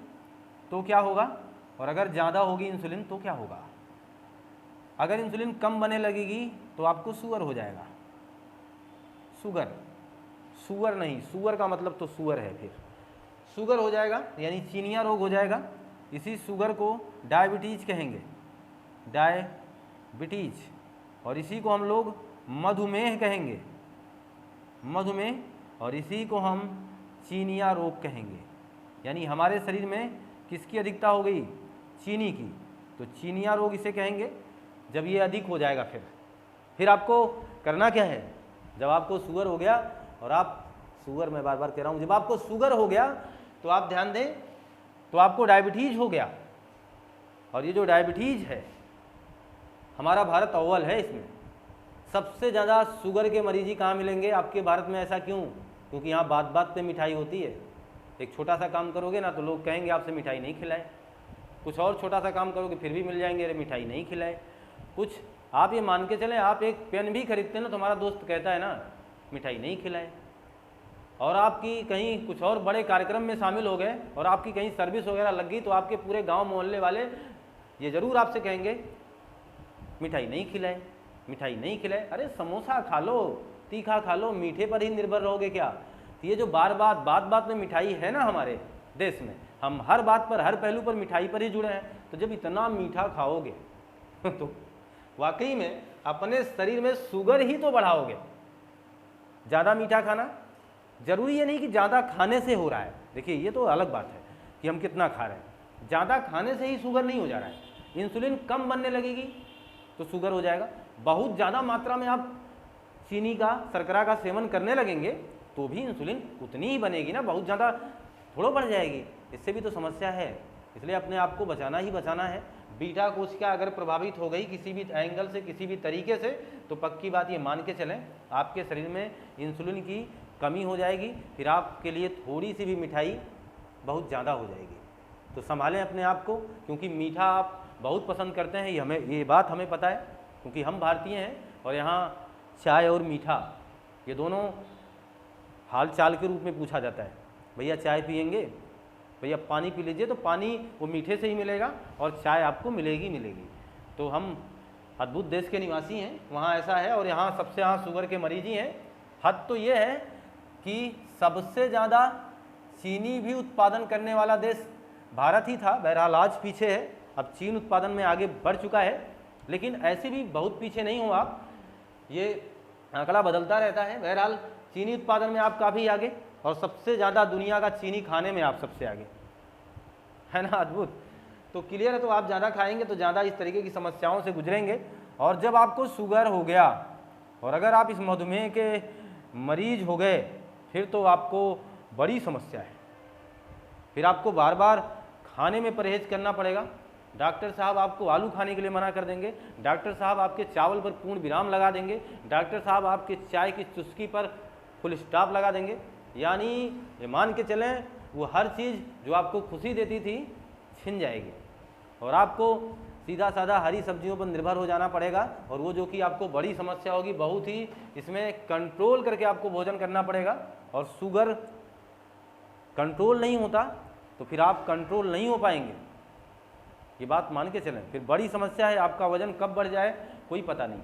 तो क्या होगा, और अगर ज़्यादा होगी इंसुलिन तो क्या होगा? अगर इंसुलिन कम बनने लगेगी तो आपको शुगर हो जाएगा। शुगर, शुगर नहीं, शुगर का मतलब तो शुगर है, फिर शुगर हो जाएगा यानी चीनिया रोग हो जाएगा। इसी शुगर को डायबिटीज़ कहेंगे, डायबिटीज़, और इसी को हम लोग मधुमेह कहेंगे, मधुमेह, और इसी को हम चीनिया रोग कहेंगे। यानी हमारे शरीर में किसकी अधिकता हो गई? चीनी की। तो चीनिया रोग इसे कहेंगे जब ये अधिक हो जाएगा। फिर फिर आपको करना क्या है, जब आपको शुगर हो गया और आप शुगर, मैं बार बार कह रहा हूँ, जब आपको शुगर हो गया तो आप ध्यान दें, तो आपको डायबिटीज हो गया। और ये जो डायबिटीज है, हमारा भारत अव्वल है इसमें। सबसे ज़्यादा शुगर के मरीज ही कहाँ मिलेंगे आपके भारत में? ऐसा क्यों? क्योंकि यहाँ बात बात पे मिठाई होती है। एक छोटा सा काम करोगे ना तो लोग कहेंगे आपसे मिठाई नहीं खिलाए, कुछ और छोटा सा काम करोगे फिर भी मिल जाएंगे, अरे मिठाई नहीं खिलाए। कुछ आप ये मान के चलें, आप एक पेन भी खरीदते हैं ना तो हमारा दोस्त कहता है ना मिठाई नहीं खिलाए। और आपकी कहीं कुछ और बड़े कार्यक्रम में शामिल हो गए और आपकी कहीं सर्विस वगैरह लग गई तो आपके पूरे गांव मोहल्ले वाले ये ज़रूर आपसे कहेंगे मिठाई नहीं खिलाए, मिठाई नहीं खिलाए। अरे समोसा खा लो, तीखा खा लो, मीठे पर ही निर्भर रहोगे क्या? तो ये जो बात बात में मिठाई है ना हमारे देश में, हम हर बात पर, हर पहलू पर मिठाई पर ही जुड़े हैं। तो जब इतना मीठा खाओगे तो वाकई में अपने शरीर में शुगर ही तो बढ़ाओगे। ज़्यादा मीठा खाना जरूरी ये नहीं कि ज़्यादा खाने से हो रहा है, देखिए ये तो अलग बात है कि हम कितना खा रहे हैं। ज़्यादा खाने से ही शुगर नहीं हो जा रहा है। इंसुलिन कम बनने लगेगी तो शुगर हो जाएगा। बहुत ज़्यादा मात्रा में आप चीनी का, शर्करा का सेवन करने लगेंगे तो भी इंसुलिन उतनी ही बनेगी ना, बहुत ज़्यादा थोड़ा बढ़ जाएगी। इससे भी तो समस्या है। इसलिए अपने आप को बचाना ही बचाना है। बीटा कोशिका अगर प्रभावित हो गई किसी भी एंगल से, किसी भी तरीके से, तो पक्की बात ये मान के चलें आपके शरीर में इंसुलिन की कमी हो जाएगी। फिर आपके लिए थोड़ी सी भी मिठाई बहुत ज़्यादा हो जाएगी। तो संभालें अपने आप को, क्योंकि मीठा आप बहुत पसंद करते हैं, ये बात हमें पता है, क्योंकि हम भारतीय हैं और यहाँ चाय और मीठा ये दोनों हाल चाल के रूप में पूछा जाता है। भैया चाय पियेंगे, भैया पानी पी लीजिए, तो पानी वो मीठे से ही मिलेगा और चाय आपको मिलेगी मिलेगी। तो हम अद्भुत देश के निवासी हैं, वहाँ ऐसा है। और यहाँ सबसे यहाँ शुगर के मरीज ही हैं। हद तो ये है कि सबसे ज़्यादा चीनी भी उत्पादन करने वाला देश भारत ही था। बहरहाल आज पीछे है, अब चीन उत्पादन में आगे बढ़ चुका है, लेकिन ऐसे भी बहुत पीछे नहीं हो आप, ये आंकड़ा बदलता रहता है। बहरहाल चीनी उत्पादन में आप काफ़ी आगे, और सबसे ज़्यादा दुनिया का चीनी खाने में आप सबसे आगे, है ना? अद्भुत। तो क्लियर है। तो आप ज़्यादा खाएंगे तो ज़्यादा इस तरीके की समस्याओं से गुजरेंगे। और जब आपको शुगर हो गया और अगर आप इस मधुमेह के मरीज हो गए, फिर तो आपको बड़ी समस्या है। फिर आपको बार बार खाने में परहेज करना पड़ेगा। डॉक्टर साहब आपको आलू खाने के लिए मना कर देंगे, डॉक्टर साहब आपके चावल पर पूर्ण विराम लगा देंगे, डॉक्टर साहब आपके चाय की चुस्की पर फुल स्टॉप लगा देंगे। यानी ये मान के चलें वो हर चीज़ जो आपको खुशी देती थी छिन जाएगी और आपको सीधा साधा हरी सब्जियों पर निर्भर हो जाना पड़ेगा। और वो जो कि आपको बड़ी समस्या होगी, बहुत ही इसमें कंट्रोल करके आपको भोजन करना पड़ेगा। और शुगर कंट्रोल नहीं होता तो फिर आप कंट्रोल नहीं हो पाएंगे, ये बात मान के चलें। फिर बड़ी समस्या है, आपका वजन कब बढ़ जाए कोई पता नहीं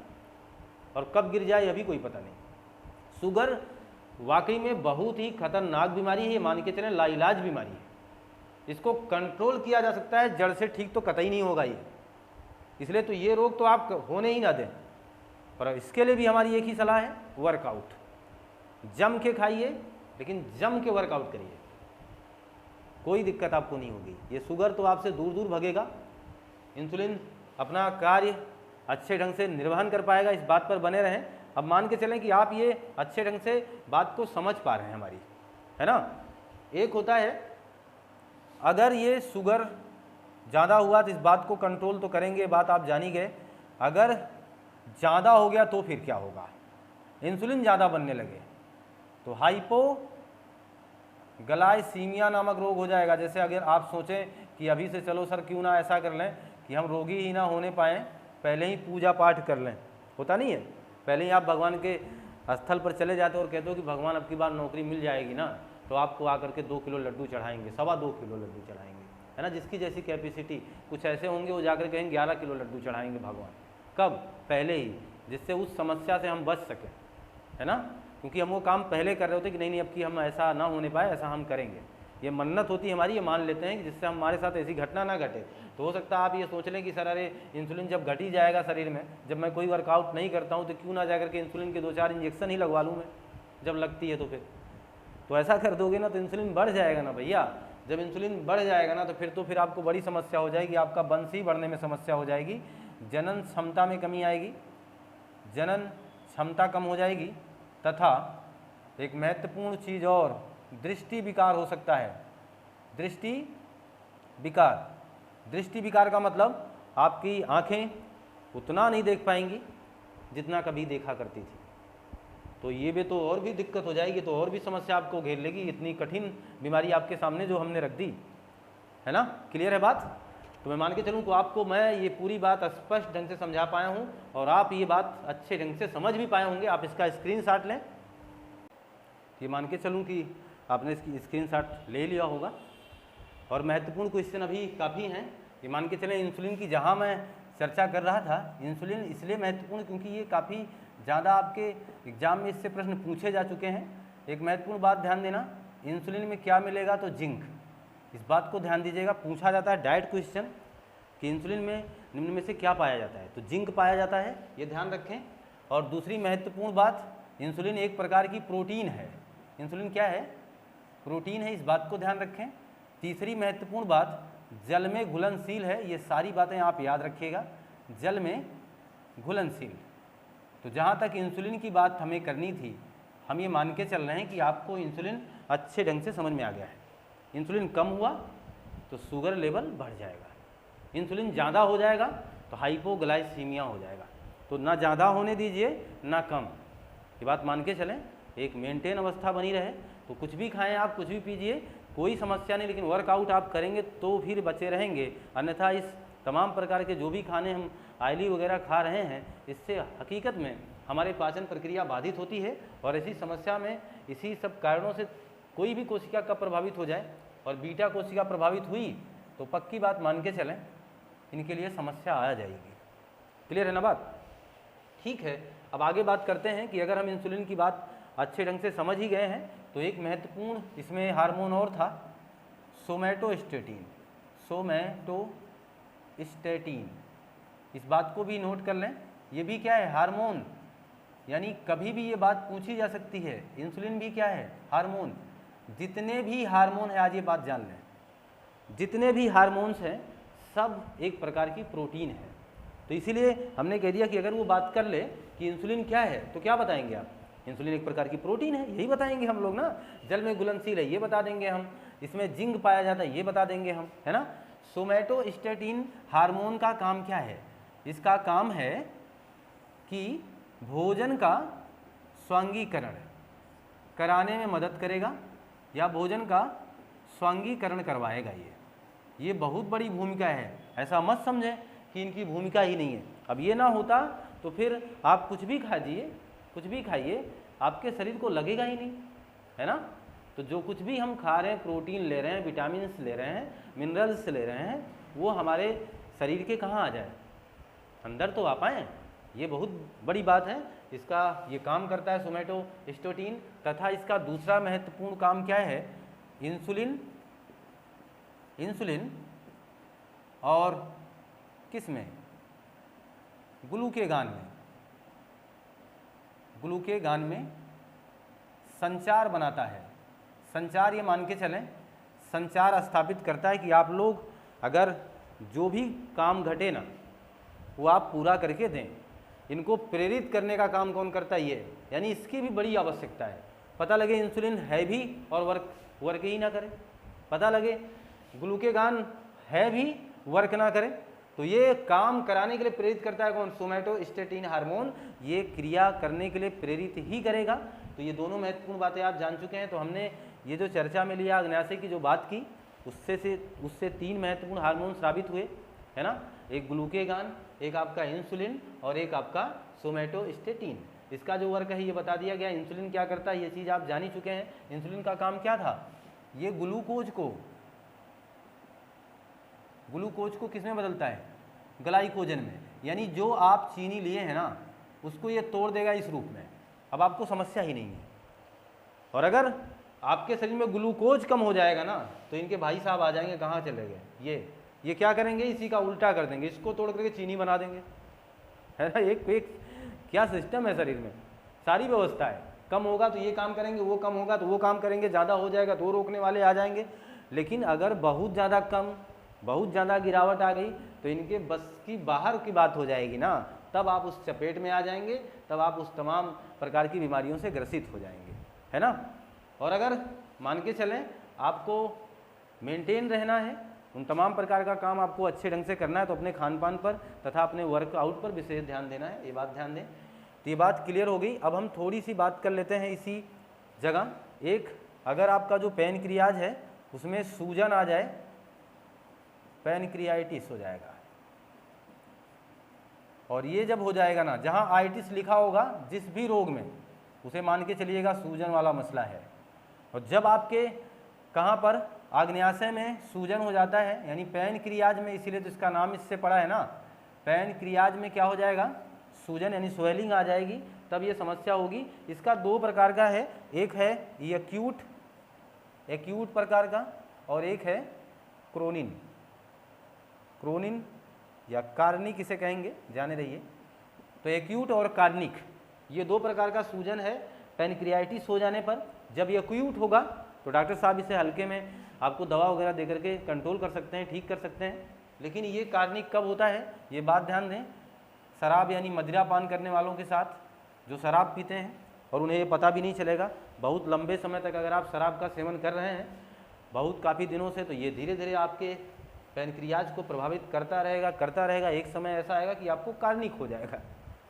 और कब गिर जाए अभी कोई पता नहीं। शुगर वाकई में बहुत ही खतरनाक बीमारी है, ये मान के चलें लाइलाज बीमारी है। इसको कंट्रोल किया जा सकता है, जड़ से ठीक तो कतई नहीं होगा ये। इसलिए तो ये रोग तो आप होने ही ना दें। पर इसके लिए भी हमारी एक ही सलाह है, वर्कआउट। जम के खाइए, लेकिन जम के वर्कआउट करिए, कोई दिक्कत आपको नहीं होगी। ये शुगर तो आपसे दूर दूर भगेगा। इंसुलिन अपना कार्य अच्छे ढंग से निर्वहन कर पाएगा, इस बात पर बने रहें। अब मान के चलें कि आप ये अच्छे ढंग से बात को समझ पा रहे हैं हमारी, है ना? एक होता है अगर ये शुगर ज़्यादा हुआ तो इस बात को कंट्रोल तो करेंगे, बात आप जान ही गए। अगर ज़्यादा हो गया तो फिर क्या होगा? इंसुलिन ज़्यादा बनने लगे तो हाइपोग्लाइसीमिया नामक रोग हो जाएगा। जैसे अगर आप सोचें कि अभी से चलो सर क्यों ना ऐसा कर लें कि हम रोगी ही ना होने पाएँ, पहले ही पूजा पाठ कर लें। होता नहीं है, पहले ही आप भगवान के स्थल पर चले जाते हो और कहते हो कि भगवान अब की बार नौकरी मिल जाएगी ना तो आपको आकर के 2 किलो लड्डू चढ़ाएंगे, 2.25 किलो लड्डू चढ़ाएंगे, है ना? जिसकी जैसी कैपेसिटी, कुछ ऐसे होंगे वो जाकर कहेंगे 11 किलो लड्डू चढ़ाएंगे भगवान। कब? पहले ही, जिससे उस समस्या से हम बच सकें, है ना? क्योंकि हम वो काम पहले कर रहे होते कि नहीं अब की हम ऐसा ना होने पाए, ऐसा हम करेंगे। ये मन्नत होती है हमारी, ये मान लेते हैं कि जिससे हमारे साथ ऐसी घटना ना घटे। तो हो सकता है आप ये सोच लें कि सर अरे इंसुलिन जब घट ही जाएगा शरीर में, जब मैं कोई वर्कआउट नहीं करता हूँ तो क्यों ना जाकर के इंसुलिन के 2-4 इंजेक्शन ही लगवा लूँ मैं, जब लगती है तो फिर तो ऐसा कर दोगे ना तो इंसुलिन बढ़ जाएगा ना भैया। जब इंसुलिन बढ़ जाएगा ना तो फिर आपको बड़ी समस्या हो जाएगी, आपका वंश ही बढ़ने में समस्या हो जाएगी, जनन क्षमता में कमी आएगी, जनन क्षमता कम हो जाएगी, तथा एक महत्वपूर्ण चीज़ और दृष्टि विकार हो सकता है। दृष्टि विकार, दृष्टि विकार का मतलब आपकी आँखें उतना नहीं देख पाएंगी जितना कभी देखा करती थी। तो ये भी तो और भी दिक्कत हो जाएगी, तो और भी समस्या आपको घेर लेगी। इतनी कठिन बीमारी आपके सामने जो हमने रख दी है ना। क्लियर है बात? तो मैं मान के चलूँ कि आपको मैं ये पूरी बात स्पष्ट ढंग से समझा पाया हूँ और आप ये बात अच्छे ढंग से समझ भी पाए होंगे। आप इसका स्क्रीनशॉट लें। ये मान के चलूँ कि आपने इसकी स्क्रीनशॉट ले लिया होगा। और महत्वपूर्ण क्वेश्चन अभी काफ़ी हैं। ये मान के चलें इंसुलिन की जहाँ मैं चर्चा कर रहा था, इंसुलिन इसलिए महत्वपूर्ण क्योंकि ये काफ़ी ज़्यादा आपके एग्जाम में इससे प्रश्न पूछे जा चुके हैं। एक महत्वपूर्ण बात ध्यान देना, इंसुलिन में क्या मिलेगा? तो जिंक। इस बात को ध्यान दीजिएगा, पूछा जाता है डायरेक्ट क्वेश्चन कि इंसुलिन में निम्न में से क्या पाया जाता है? तो जिंक पाया जाता है, ये ध्यान रखें। और दूसरी महत्वपूर्ण बात, इंसुलिन एक प्रकार की प्रोटीन है। इंसुलिन क्या है? प्रोटीन है, इस बात को ध्यान रखें। तीसरी महत्वपूर्ण बात, जल में घुलनशील है। ये सारी बातें आप याद रखिएगा, जल में घुलनशील। तो जहाँ तक इंसुलिन की बात हमें करनी थी, हम ये मान के चल रहे हैं कि आपको इंसुलिन अच्छे ढंग से समझ में आ गया है। इंसुलिन कम हुआ तो शुगर लेवल बढ़ जाएगा, इंसुलिन ज़्यादा हो जाएगा तो हाइपोग्लाइसीमिया हो जाएगा। तो ना ज़्यादा होने दीजिए ना कम, ये बात मान के चलें, एक मेंटेन अवस्था बनी रहे। तो कुछ भी खाएं आप, कुछ भी पीजिए, कोई समस्या नहीं, लेकिन वर्कआउट आप करेंगे तो फिर बचे रहेंगे। अन्यथा इस तमाम प्रकार के जो भी खाने हम ऑयली वगैरह खा रहे हैं, इससे हकीकत में हमारे पाचन प्रक्रिया बाधित होती है। और ऐसी समस्या में इसी सब कारणों से कोई भी कोशिका कब प्रभावित हो जाए और बीटा कोशिका प्रभावित हुई तो पक्की बात मान के चलें, इनके लिए समस्या आ जाएगी। क्लियर है ना बात? ठीक है, अब आगे बात करते हैं कि अगर हम इंसुलिन की बात अच्छे ढंग से समझ ही गए हैं तो एक महत्वपूर्ण इसमें हार्मोन और था, सोमैटोस्टेटिन। सोमैटोस्टेटिन, इस बात को भी नोट कर लें, ये भी क्या है? हार्मोन। यानी कभी भी ये बात पूछी जा सकती है, इंसुलिन भी क्या है? हार्मोन। जितने भी हार्मोन है, आज ये बात जान लें, जितने भी हार्मोन्स हैं सब एक प्रकार की प्रोटीन है। तो इसीलिए हमने कह दिया कि अगर वो बात कर ले कि इंसुलिन क्या है तो क्या बताएंगे आप? इंसुलिन एक प्रकार की प्रोटीन है, यही बताएंगे हम लोग ना। जल में घुलनशील है, ये बता देंगे हम। इसमें जिंक पाया जाता है, ये बता देंगे हम, है ना। सोमैटोस्टेटिन हार्मोन का काम क्या है? इसका काम है कि भोजन का स्वांगीकरण कराने में मदद करेगा या भोजन का स्वांगीकरण करवाएगा। ये बहुत बड़ी भूमिका है। ऐसा मत समझें कि इनकी भूमिका ही नहीं है। अब ये ना होता तो फिर आप कुछ भी खाइए, कुछ भी खाइए, आपके शरीर को लगेगा ही नहीं, है ना। तो जो कुछ भी हम खा रहे हैं, प्रोटीन ले रहे हैं, विटामिन्स ले रहे हैं, मिनरल्स ले रहे हैं, वो हमारे शरीर के कहाँ आ जाए? अंदर तो आ पाएँ। ये बहुत बड़ी बात है। इसका ये काम करता है सोमैटोस्टेटिन। तथा इसका दूसरा महत्वपूर्ण काम क्या है? इंसुलिन और किस में? ग्लूकेगान में। ग्लूकेगान में संचार बनाता है। संचार, ये मान के चलें, संचार स्थापित करता है कि आप लोग अगर जो भी काम घटे ना वो आप पूरा करके दें। इनको प्रेरित करने का काम कौन करता है? ये, यानी इसकी भी बड़ी आवश्यकता है। पता लगे इंसुलिन है भी और वर्क ही ना करे, पता लगे ग्लूकेगान है भी वर्क ना करे, तो ये काम कराने के लिए प्रेरित करता है कौन? Somatostatin hormone. ये क्रिया करने के लिए प्रेरित ही करेगा। तो ये दोनों महत्वपूर्ण बातें आप जान चुके हैं। तो हमने ये जो चर्चा में लिया अग्न्याशय की जो बात की, उससे 3 महत्वपूर्ण हार्मोन साबित हुए, है ना। एक ग्लूकेगान, एक आपका इंसुलिन और एक आपका सोमैटोस्टेटिन। इसका जो वर्क है ये बता दिया गया। इंसुलिन क्या करता है ये चीज़ आप जान ही चुके हैं। इंसुलिन का काम क्या था? ये ग्लूकोज को किसमें बदलता है? ग्लाइकोजन में। यानी जो आप चीनी लिए हैं ना उसको ये तोड़ देगा इस रूप में। अब आपको समस्या ही नहीं है। और अगर आपके शरीर में ग्लूकोज कम हो जाएगा ना तो इनके भाई साहब आ जाएंगे, कहाँ चले गए? ये क्या करेंगे? इसी का उल्टा कर देंगे, इसको तोड़ करके चीनी बना देंगे, है ना। एक क्या सिस्टम है शरीर में, सारी व्यवस्था है। कम होगा तो ये काम करेंगे, वो कम होगा तो वो काम करेंगे, ज़्यादा हो जाएगा तो रोकने वाले आ जाएंगे। लेकिन अगर बहुत ज़्यादा कम, बहुत ज़्यादा गिरावट आ गई तो इनके बस की बाहर की बात हो जाएगी ना, तब आप उस चपेट में आ जाएंगे, तब आप उस तमाम प्रकार की बीमारियों से ग्रसित हो जाएंगे, है ना। और अगर मान के चलें आपको मेंटेन रहना है, उन तमाम प्रकार का काम आपको अच्छे ढंग से करना है, तो अपने खान पान पर तथा अपने वर्कआउट पर विशेष ध्यान देना है, ये बात ध्यान दें। तो ये बात क्लियर हो गई। अब हम थोड़ी सी बात कर लेते हैं इसी जगह। एक, अगर आपका जो पैनक्रियाज है उसमें सूजन आ जाए, पैनक्रियाइटिस हो जाएगा। और ये जब हो जाएगा ना, जहाँ आइटिस लिखा होगा जिस भी रोग में, उसे मान के चलिएगा सूजन वाला मसला है। और जब आपके कहाँ पर आग्नेयाशय में सूजन हो जाता है, यानी पैनक्रियाज में, इसीलिए तो इसका नाम इससे पड़ा है ना, पैनक्रियाज में क्या हो जाएगा, सूजन यानी स्वेलिंग आ जाएगी, तब ये समस्या होगी। इसका दो प्रकार का है, एक है ये एक्यूट प्रकार का और एक है क्रोनिन या कार्निक इसे कहेंगे, जाने रहिए। तो एक्यूट और कार्निक ये दो प्रकार का सूजन है पैनक्रियाइटिस हो जाने पर। जब ये एक्यूट होगा तो डॉक्टर साहब इसे हल्के में आपको दवा वगैरह दे करके कंट्रोल कर सकते हैं, ठीक कर सकते हैं। लेकिन ये कार्निक कब होता है, ये बात ध्यान दें। शराब यानी मदिरा पान करने वालों के साथ, जो शराब पीते हैं और उन्हें ये पता भी नहीं चलेगा, बहुत लंबे समय तक अगर आप शराब का सेवन कर रहे हैं बहुत काफ़ी दिनों से, तो ये धीरे धीरे आपके पैनक्रियाज को प्रभावित करता रहेगा। एक समय ऐसा आएगा कि आपको कार्निक हो जाएगा,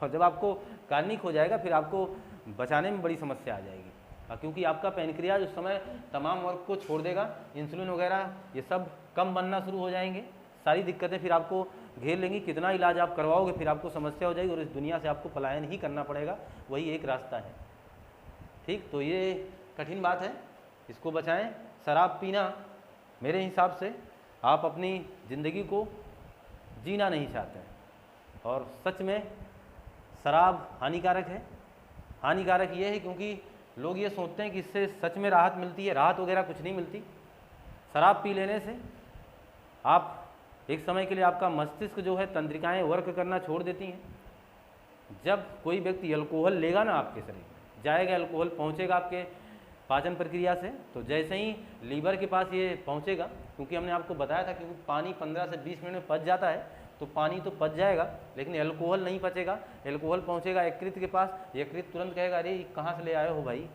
और जब आपको कार्निक हो जाएगा फिर आपको बचाने में बड़ी समस्या आ जाएगी, क्योंकि आपका पैनक्रियाज उस समय तमाम वर्क को छोड़ देगा, इंसुलिन वगैरह ये सब कम बनना शुरू हो जाएंगे, सारी दिक्कतें फिर आपको घेर लेंगी। कितना इलाज आप करवाओगे फिर आपको समस्या हो जाएगी और इस दुनिया से आपको पलायन ही करना पड़ेगा, वही एक रास्ता है। ठीक, तो ये कठिन बात है, इसको बचाएं। शराब पीना, मेरे हिसाब से आप अपनी ज़िंदगी को जीना नहीं चाहते हैं, और सच में शराब हानिकारक है। हानिकारक ये है क्योंकि लोग ये सोचते हैं कि इससे सच में राहत मिलती है, राहत वगैरह कुछ नहीं मिलती। शराब पी लेने से आप एक समय के लिए आपका मस्तिष्क जो है, तंत्रिकाएं वर्क करना छोड़ देती हैं। जब कोई व्यक्ति अल्कोहल लेगा ना, आपके शरीर में जाएगा, अल्कोहल पहुंचेगा आपके पाचन प्रक्रिया से, तो जैसे ही लीवर के पास ये पहुंचेगा, क्योंकि हमने आपको बताया था कि पानी 15 से 20 मिनट में पच जाता है, तो पानी तो पच जाएगा लेकिन अल्कोहल नहीं पचेगा। अल्कोहल पहुंचेगा यकृत के पास, यकृत तुरंत कहेगा अरे कहाँ से ले आए हो भाई,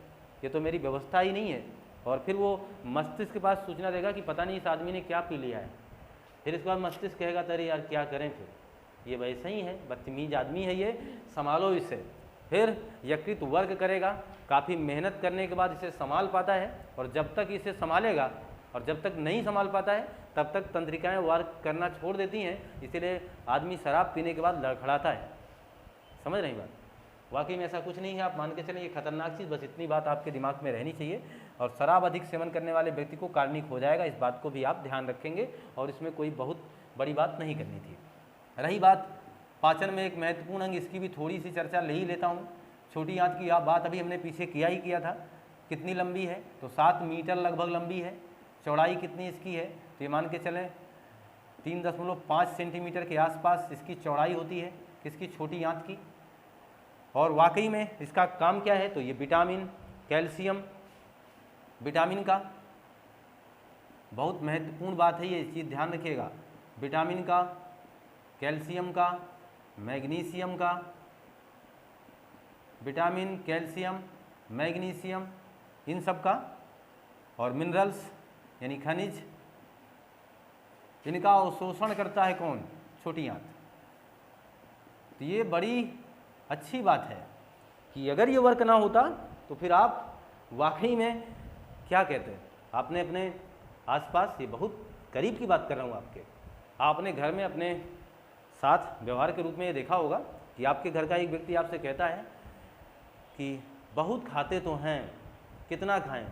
ये तो मेरी व्यवस्था ही नहीं है। और फिर वो मस्तिष्क के पास सूचना देगा कि पता नहीं इस आदमी ने क्या पी लिया है। फिर इसके बाद मस्तिष्क कहेगा अरे यार क्या करें, फिर ये वैसे ही है, बदतमीज आदमी है ये, संभालो इसे। फिर यकृत वर्क करेगा, काफ़ी मेहनत करने के बाद इसे संभाल पाता है, और जब तक इसे संभालेगा और जब तक नहीं संभाल पाता है तब तक तंत्रिकाएं वर्क करना छोड़ देती हैं। इसीलिए आदमी शराब पीने के बाद लड़खड़ाता है। समझ रही बात? वाकई में ऐसा कुछ नहीं है, आप मान के चलें ये खतरनाक चीज़, बस इतनी बात आपके दिमाग में रहनी चाहिए। और शराब अधिक सेवन करने वाले व्यक्ति को कार्निक हो जाएगा, इस बात को भी आप ध्यान रखेंगे, और इसमें कोई बहुत बड़ी बात नहीं करनी थी। रही बात पाचन में एक महत्वपूर्ण अंग, इसकी भी थोड़ी सी चर्चा ले ही लेता हूँ। छोटी आंत की बात अभी हमने पीछे किया था। कितनी लंबी है, तो 7 मीटर लगभग लंबी है। चौड़ाई कितनी इसकी है, तो ये मान के चलें 3.5 सेंटीमीटर के आसपास इसकी चौड़ाई होती है, किसकी, छोटी आंत की। और वाकई में इसका काम क्या है, तो ये विटामिन, कैल्शियम, विटामिन का बहुत महत्वपूर्ण बात है, ये चीज़ ध्यान रखिएगा। विटामिन का, कैल्शियम का, मैग्नीशियम का, विटामिन, कैल्शियम, मैग्नीशियम, इन सब का, और मिनरल्स यानी खनिज, इनका अवशोषण करता है कौन, छोटी आंत। तो ये बड़ी अच्छी बात है कि अगर ये वर्क ना होता तो फिर आप वाकई में क्या कहते हैं, आपने अपने आसपास, ये बहुत करीब की बात कर रहा हूँ आपके, आपने घर में अपने साथ व्यवहार के रूप में ये देखा होगा कि आपके घर का एक व्यक्ति आपसे कहता है कि बहुत खाते तो हैं, कितना खाएं।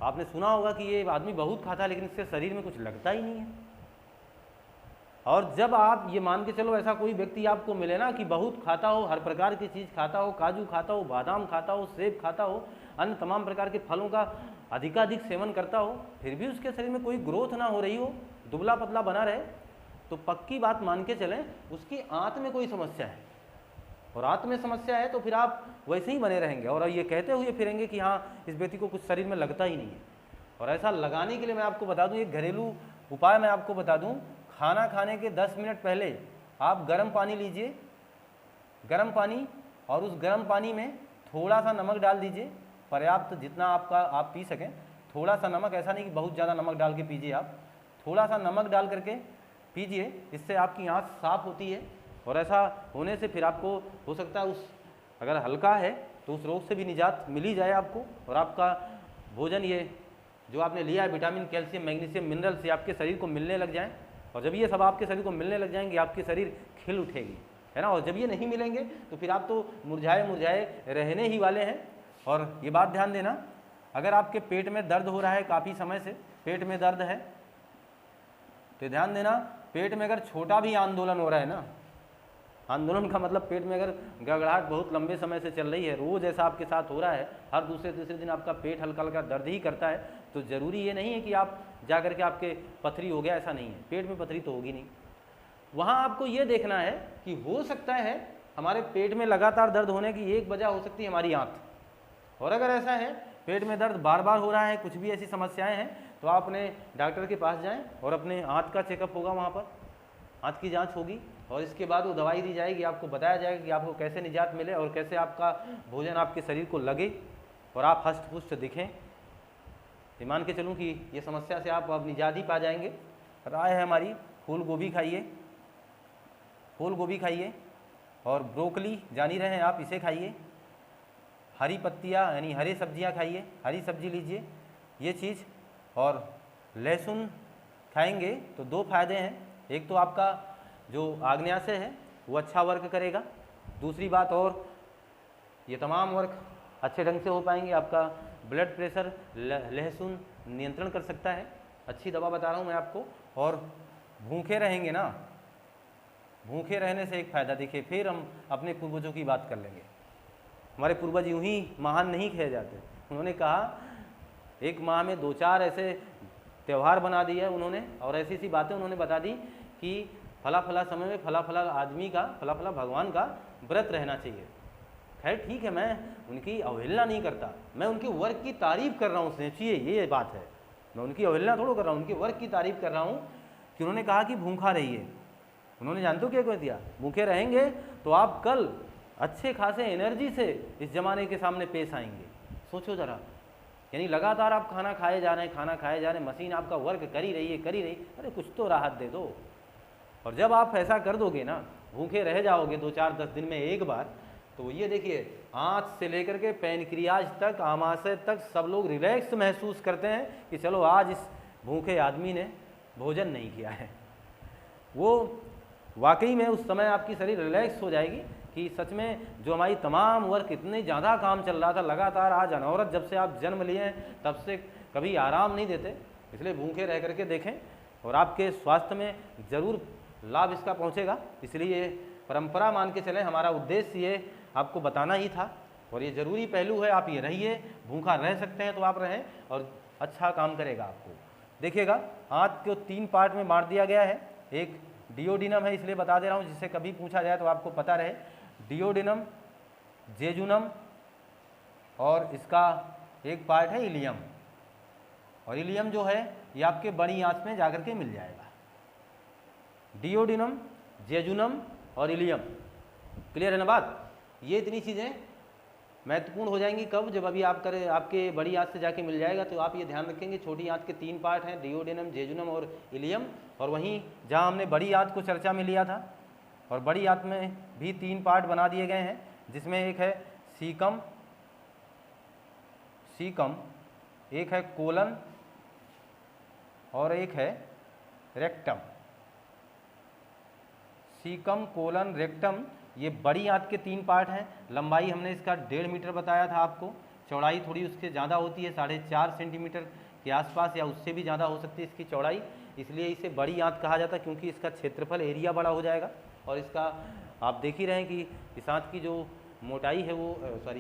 आपने सुना होगा कि ये आदमी बहुत खाता है लेकिन इसके शरीर में कुछ लगता ही नहीं है। और जब आप ये मान के चलो ऐसा कोई व्यक्ति आपको मिले ना कि बहुत खाता हो, हर प्रकार की चीज़ खाता हो, काजू खाता हो, बादाम खाता हो, सेब खाता हो, अन्य तमाम प्रकार के फलों का अधिकाधिक सेवन करता हो, फिर भी उसके शरीर में कोई ग्रोथ ना हो रही हो, दुबला पतला बना रहे, तो पक्की बात मान के चलें उसकी आंत में कोई समस्या है। और आंत में समस्या है तो फिर आप वैसे ही बने रहेंगे और ये कहते हुए फिरेंगे कि हाँ इस व्यक्ति को कुछ शरीर में लगता ही नहीं है। और ऐसा लगाने के लिए मैं आपको बता दूं, एक घरेलू उपाय मैं आपको बता दूं, खाना खाने के 10 मिनट पहले आप गर्म पानी लीजिए, गर्म पानी, और उस गर्म पानी में थोड़ा सा नमक डाल दीजिए, पर्याप्त जितना आप पी सकें। थोड़ा सा नमक, ऐसा नहीं कि बहुत ज़्यादा नमक डाल के पीजिए, आप थोड़ा सा नमक डाल करके पीजिए, इससे आपकी आँख साफ़ होती है। और ऐसा होने से फिर आपको हो सकता है अगर हल्का है तो उस रोग से भी निजात मिल ही जाए आपको, और आपका भोजन ये जो आपने लिया है विटामिन, कैल्शियम, मैग्नीशियम, मिनरल से आपके शरीर को मिलने लग जाएँ। और जब ये सब आपके शरीर को मिलने लग जाएंगे, आपकी शरीर खिल उठेगी, है ना। और जब ये नहीं मिलेंगे तो फिर आप तो मुरझाए रहने ही वाले हैं। और ये बात ध्यान देना, अगर आपके पेट में दर्द हो रहा है काफ़ी समय से, पेट में दर्द है, तो ध्यान देना, पेट में अगर छोटा भी आंदोलन हो रहा है ना, आंदोलन का मतलब पेट में अगर गड़गड़ाहट बहुत लंबे समय से चल रही है, रोज़ ऐसा आपके साथ हो रहा है, हर दूसरे तीसरे दिन आपका पेट हल्का हल्का दर्द ही करता है, तो ज़रूरी ये नहीं है कि आप जा करके आपके पथरी हो गया, ऐसा नहीं है। पेट में पथरी तो होगी नहीं। वहाँ आपको ये देखना है कि हो सकता है हमारे पेट में लगातार दर्द होने की एक वजह हो सकती है हमारी आंत, और अगर ऐसा है पेट में दर्द बार बार हो रहा है, कुछ भी ऐसी समस्याएं हैं, तो आप अपने डॉक्टर के पास जाएं और अपने आंत का चेकअप होगा, वहाँ पर आंत की जांच होगी, और इसके बाद वो दवाई दी जाएगी, आपको बताया जाएगा कि आपको कैसे निजात मिले और कैसे आपका भोजन आपके शरीर को लगे और आप हष्ट पुष्ट दिखें। मान के चलूँ कि ये समस्या से आप अब निजात ही पा जाएंगे। राय है हमारी, फूल गोभी खाइए, फूल गोभी खाइए, और ब्रोकली जान ही रहे हैं आप, इसे खाइए। हरी पत्तियाँ यानी हरी सब्जियाँ खाइए, हरी सब्जी लीजिए ये चीज़। और लहसुन खाएंगे तो दो फायदे हैं, एक तो आपका जो आग्नेयाशय है वो अच्छा वर्क करेगा, दूसरी बात और ये तमाम वर्क अच्छे ढंग से हो पाएंगे। आपका ब्लड प्रेशर लहसुन नियंत्रण कर सकता है, अच्छी दवा बता रहा हूँ मैं आपको। और भूखे रहेंगे ना, भूखे रहने से एक फ़ायदा देखिए, फिर हम अपने पूर्वजों की बात कर लेंगे। हमारे पूर्वज यूं ही महान नहीं कहे जाते, उन्होंने कहा एक माह में 2-4 ऐसे त्यौहार बना दिए उन्होंने, और ऐसी सी बातें उन्होंने बता दी कि फला फला समय में फला फला आदमी का, फला फला भगवान का व्रत रहना चाहिए। खैर ठीक है, मैं उनकी अवहेलना नहीं करता, मैं उनके वर्क की तारीफ़ कर रहा हूँ, सोचिए ये बात है, मैं उनकी अवहेलना थोड़ा कर रहा हूँ, उनके वर्क की तारीफ़ कर रहा हूँ कि उन्होंने कहा कि भूखा रहिए। उन्होंने जानते हो क्या कह दिया, भूखे रहेंगे तो आप कल अच्छे खासे एनर्जी से इस ज़माने के सामने पेश आएंगे। सोचो ज़रा, यानी लगातार आप खाना खाए जा रहे हैं, खाना खाए जा रहे हैं, मशीन आपका वर्क कर ही रही है, कर ही रही, अरे कुछ तो राहत दे दो। और जब आप ऐसा कर दोगे ना, भूखे रह जाओगे 2-4-10 दिन में एक बार, तो ये देखिए आँख से लेकर के पैनक्रियाज तक, आमाशय तक सब लोग रिलैक्स महसूस करते हैं कि चलो आज इस भूखे आदमी ने भोजन नहीं किया है। वो वाकई में उस समय आपकी शरीर रिलैक्स हो जाएगी कि सच में जो हमारी तमाम वर्क इतने ज़्यादा काम चल रहा था लगातार, आज अनवरत जब से आप जन्म लिए हैं तब से कभी आराम नहीं देते, इसलिए भूखे रह करके देखें और आपके स्वास्थ्य में ज़रूर लाभ इसका पहुंचेगा। इसलिए परंपरा मान के चलें, हमारा उद्देश्य ये आपको बताना ही था, और ये ज़रूरी पहलू है। आप ये रहिए, भूखा रह सकते हैं तो आप रहें और अच्छा काम करेगा आपको। देखिएगा आँत को 3 पार्ट में बांट दिया गया है, एक डियोडिनम है, इसलिए बता दे रहा हूँ जिससे कभी पूछा जाए तो आपको पता रहे। डियोडिनम, जेजुनम, और इसका एक पार्ट है इलियम, और इलियम जो है ये आपके बड़ी आंत में जाकर के मिल जाएगा। डियोडिनम, जेजुनम और इलियम, क्लियर है ना बात। ये इतनी चीज़ें महत्वपूर्ण हो जाएंगी कब, जब अभी आप करें आपके बड़ी आंत से जाके मिल जाएगा। तो आप ये ध्यान रखेंगे छोटी आंत के 3 पार्ट हैं, डियोडिनम, जेजुनम और इलियम। और वहीं जहाँ हमने बड़ी आंत को चर्चा में लिया था, और बड़ी आंत में भी 3 पार्ट बना दिए गए हैं, जिसमें एक है सीकम, एक है कोलन और एक है रेक्टम। सीकम, कोलन, रेक्टम, ये बड़ी आंत के 3 पार्ट हैं। लंबाई हमने इसका 1.5 मीटर बताया था आपको, चौड़ाई थोड़ी उसके ज़्यादा होती है, 4.5 सेंटीमीटर के आसपास या उससे भी ज़्यादा हो सकती है इसकी चौड़ाई, इसलिए इसे बड़ी आंत कहा जाता है, क्योंकि इसका क्षेत्रफल, एरिया बड़ा हो जाएगा। और इसका आप देख ही रहे हैं कि इस आंत की जो मोटाई है वो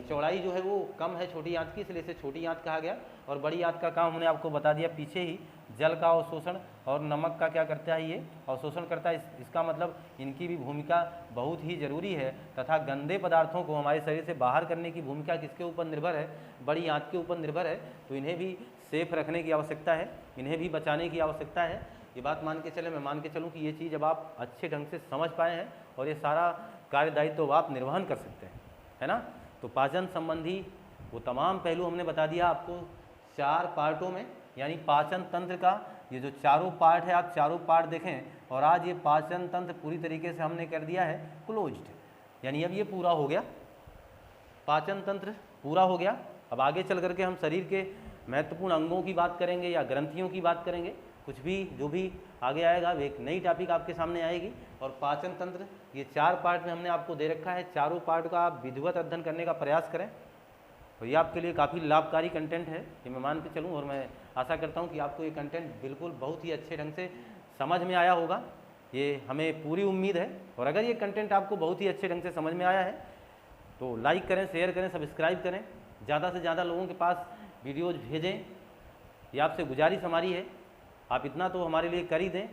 चौड़ाई जो है वो कम है छोटी आंत की, इसलिए इसे छोटी आंत कहा गया। और बड़ी आंत का काम हमने आपको बता दिया पीछे ही, जल का अवशोषण और नमक का क्या करता है, ये अवशोषण करता है। इसका मतलब इनकी भी भूमिका बहुत ही ज़रूरी है, तथा गंदे पदार्थों को हमारे शरीर से बाहर करने की भूमिका किसके ऊपर निर्भर है, बड़ी आंत के ऊपर निर्भर है। तो इन्हें भी सेफ रखने की आवश्यकता है, इन्हें भी बचाने की आवश्यकता है। ये बात मान के चले, मैं मान के चलूँ कि ये चीज़ अब आप अच्छे ढंग से समझ पाए हैं और ये सारा कार्यदायित्व तो आप निर्वहन कर सकते हैं, है ना। तो पाचन संबंधी वो तमाम पहलू हमने बता दिया आपको 4 पार्टों में, यानी पाचन तंत्र का ये जो चारों पार्ट है, आप चारों पार्ट देखें, और आज ये पाचन तंत्र पूरी तरीके से हमने कर दिया है क्लोज्ड, यानी अब ये पूरा हो गया, पाचन तंत्र पूरा हो गया। अब आगे चल करके हम शरीर के महत्वपूर्ण अंगों की बात करेंगे या ग्रंथियों की बात करेंगे, कुछ भी जो भी आगे आएगा वो एक नई टॉपिक आपके सामने आएगी। और पाचन तंत्र ये 4 पार्ट में हमने आपको दे रखा है, चारों पार्ट का आप विधिवत अध्ययन करने का प्रयास करें, और ये आपके लिए काफ़ी लाभकारी कंटेंट है, ये मैं मान के चलूँ। और मैं आशा करता हूँ कि आपको ये कंटेंट बिल्कुल बहुत ही अच्छे ढंग से समझ में आया होगा, ये हमें पूरी उम्मीद है। और अगर ये कंटेंट आपको बहुत ही अच्छे ढंग से समझ में आया है तो लाइक करें, शेयर करें, सब्सक्राइब करें, ज़्यादा से ज़्यादा लोगों के पास वीडियोज़ भेजें, ये आपसे गुजारिश हमारी है। आप इतना तो हमारे लिए कर ही दें,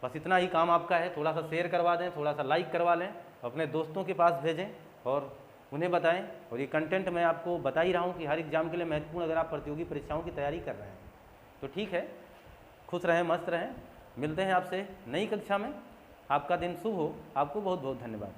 बस इतना ही काम आपका है। थोड़ा सा शेयर करवा दें, थोड़ा सा लाइक करवा लें, अपने दोस्तों के पास भेजें और उन्हें बताएं। और ये कंटेंट मैं आपको बता ही रहा हूँ कि हर एग्ज़ाम के लिए महत्वपूर्ण, अगर आप प्रतियोगी परीक्षाओं की तैयारी कर रहे हैं तो ठीक है। खुश रहें, मस्त रहें, मिलते हैं आपसे नई कक्षा में। आपका दिन शुभ हो, आपको बहुत बहुत धन्यवाद।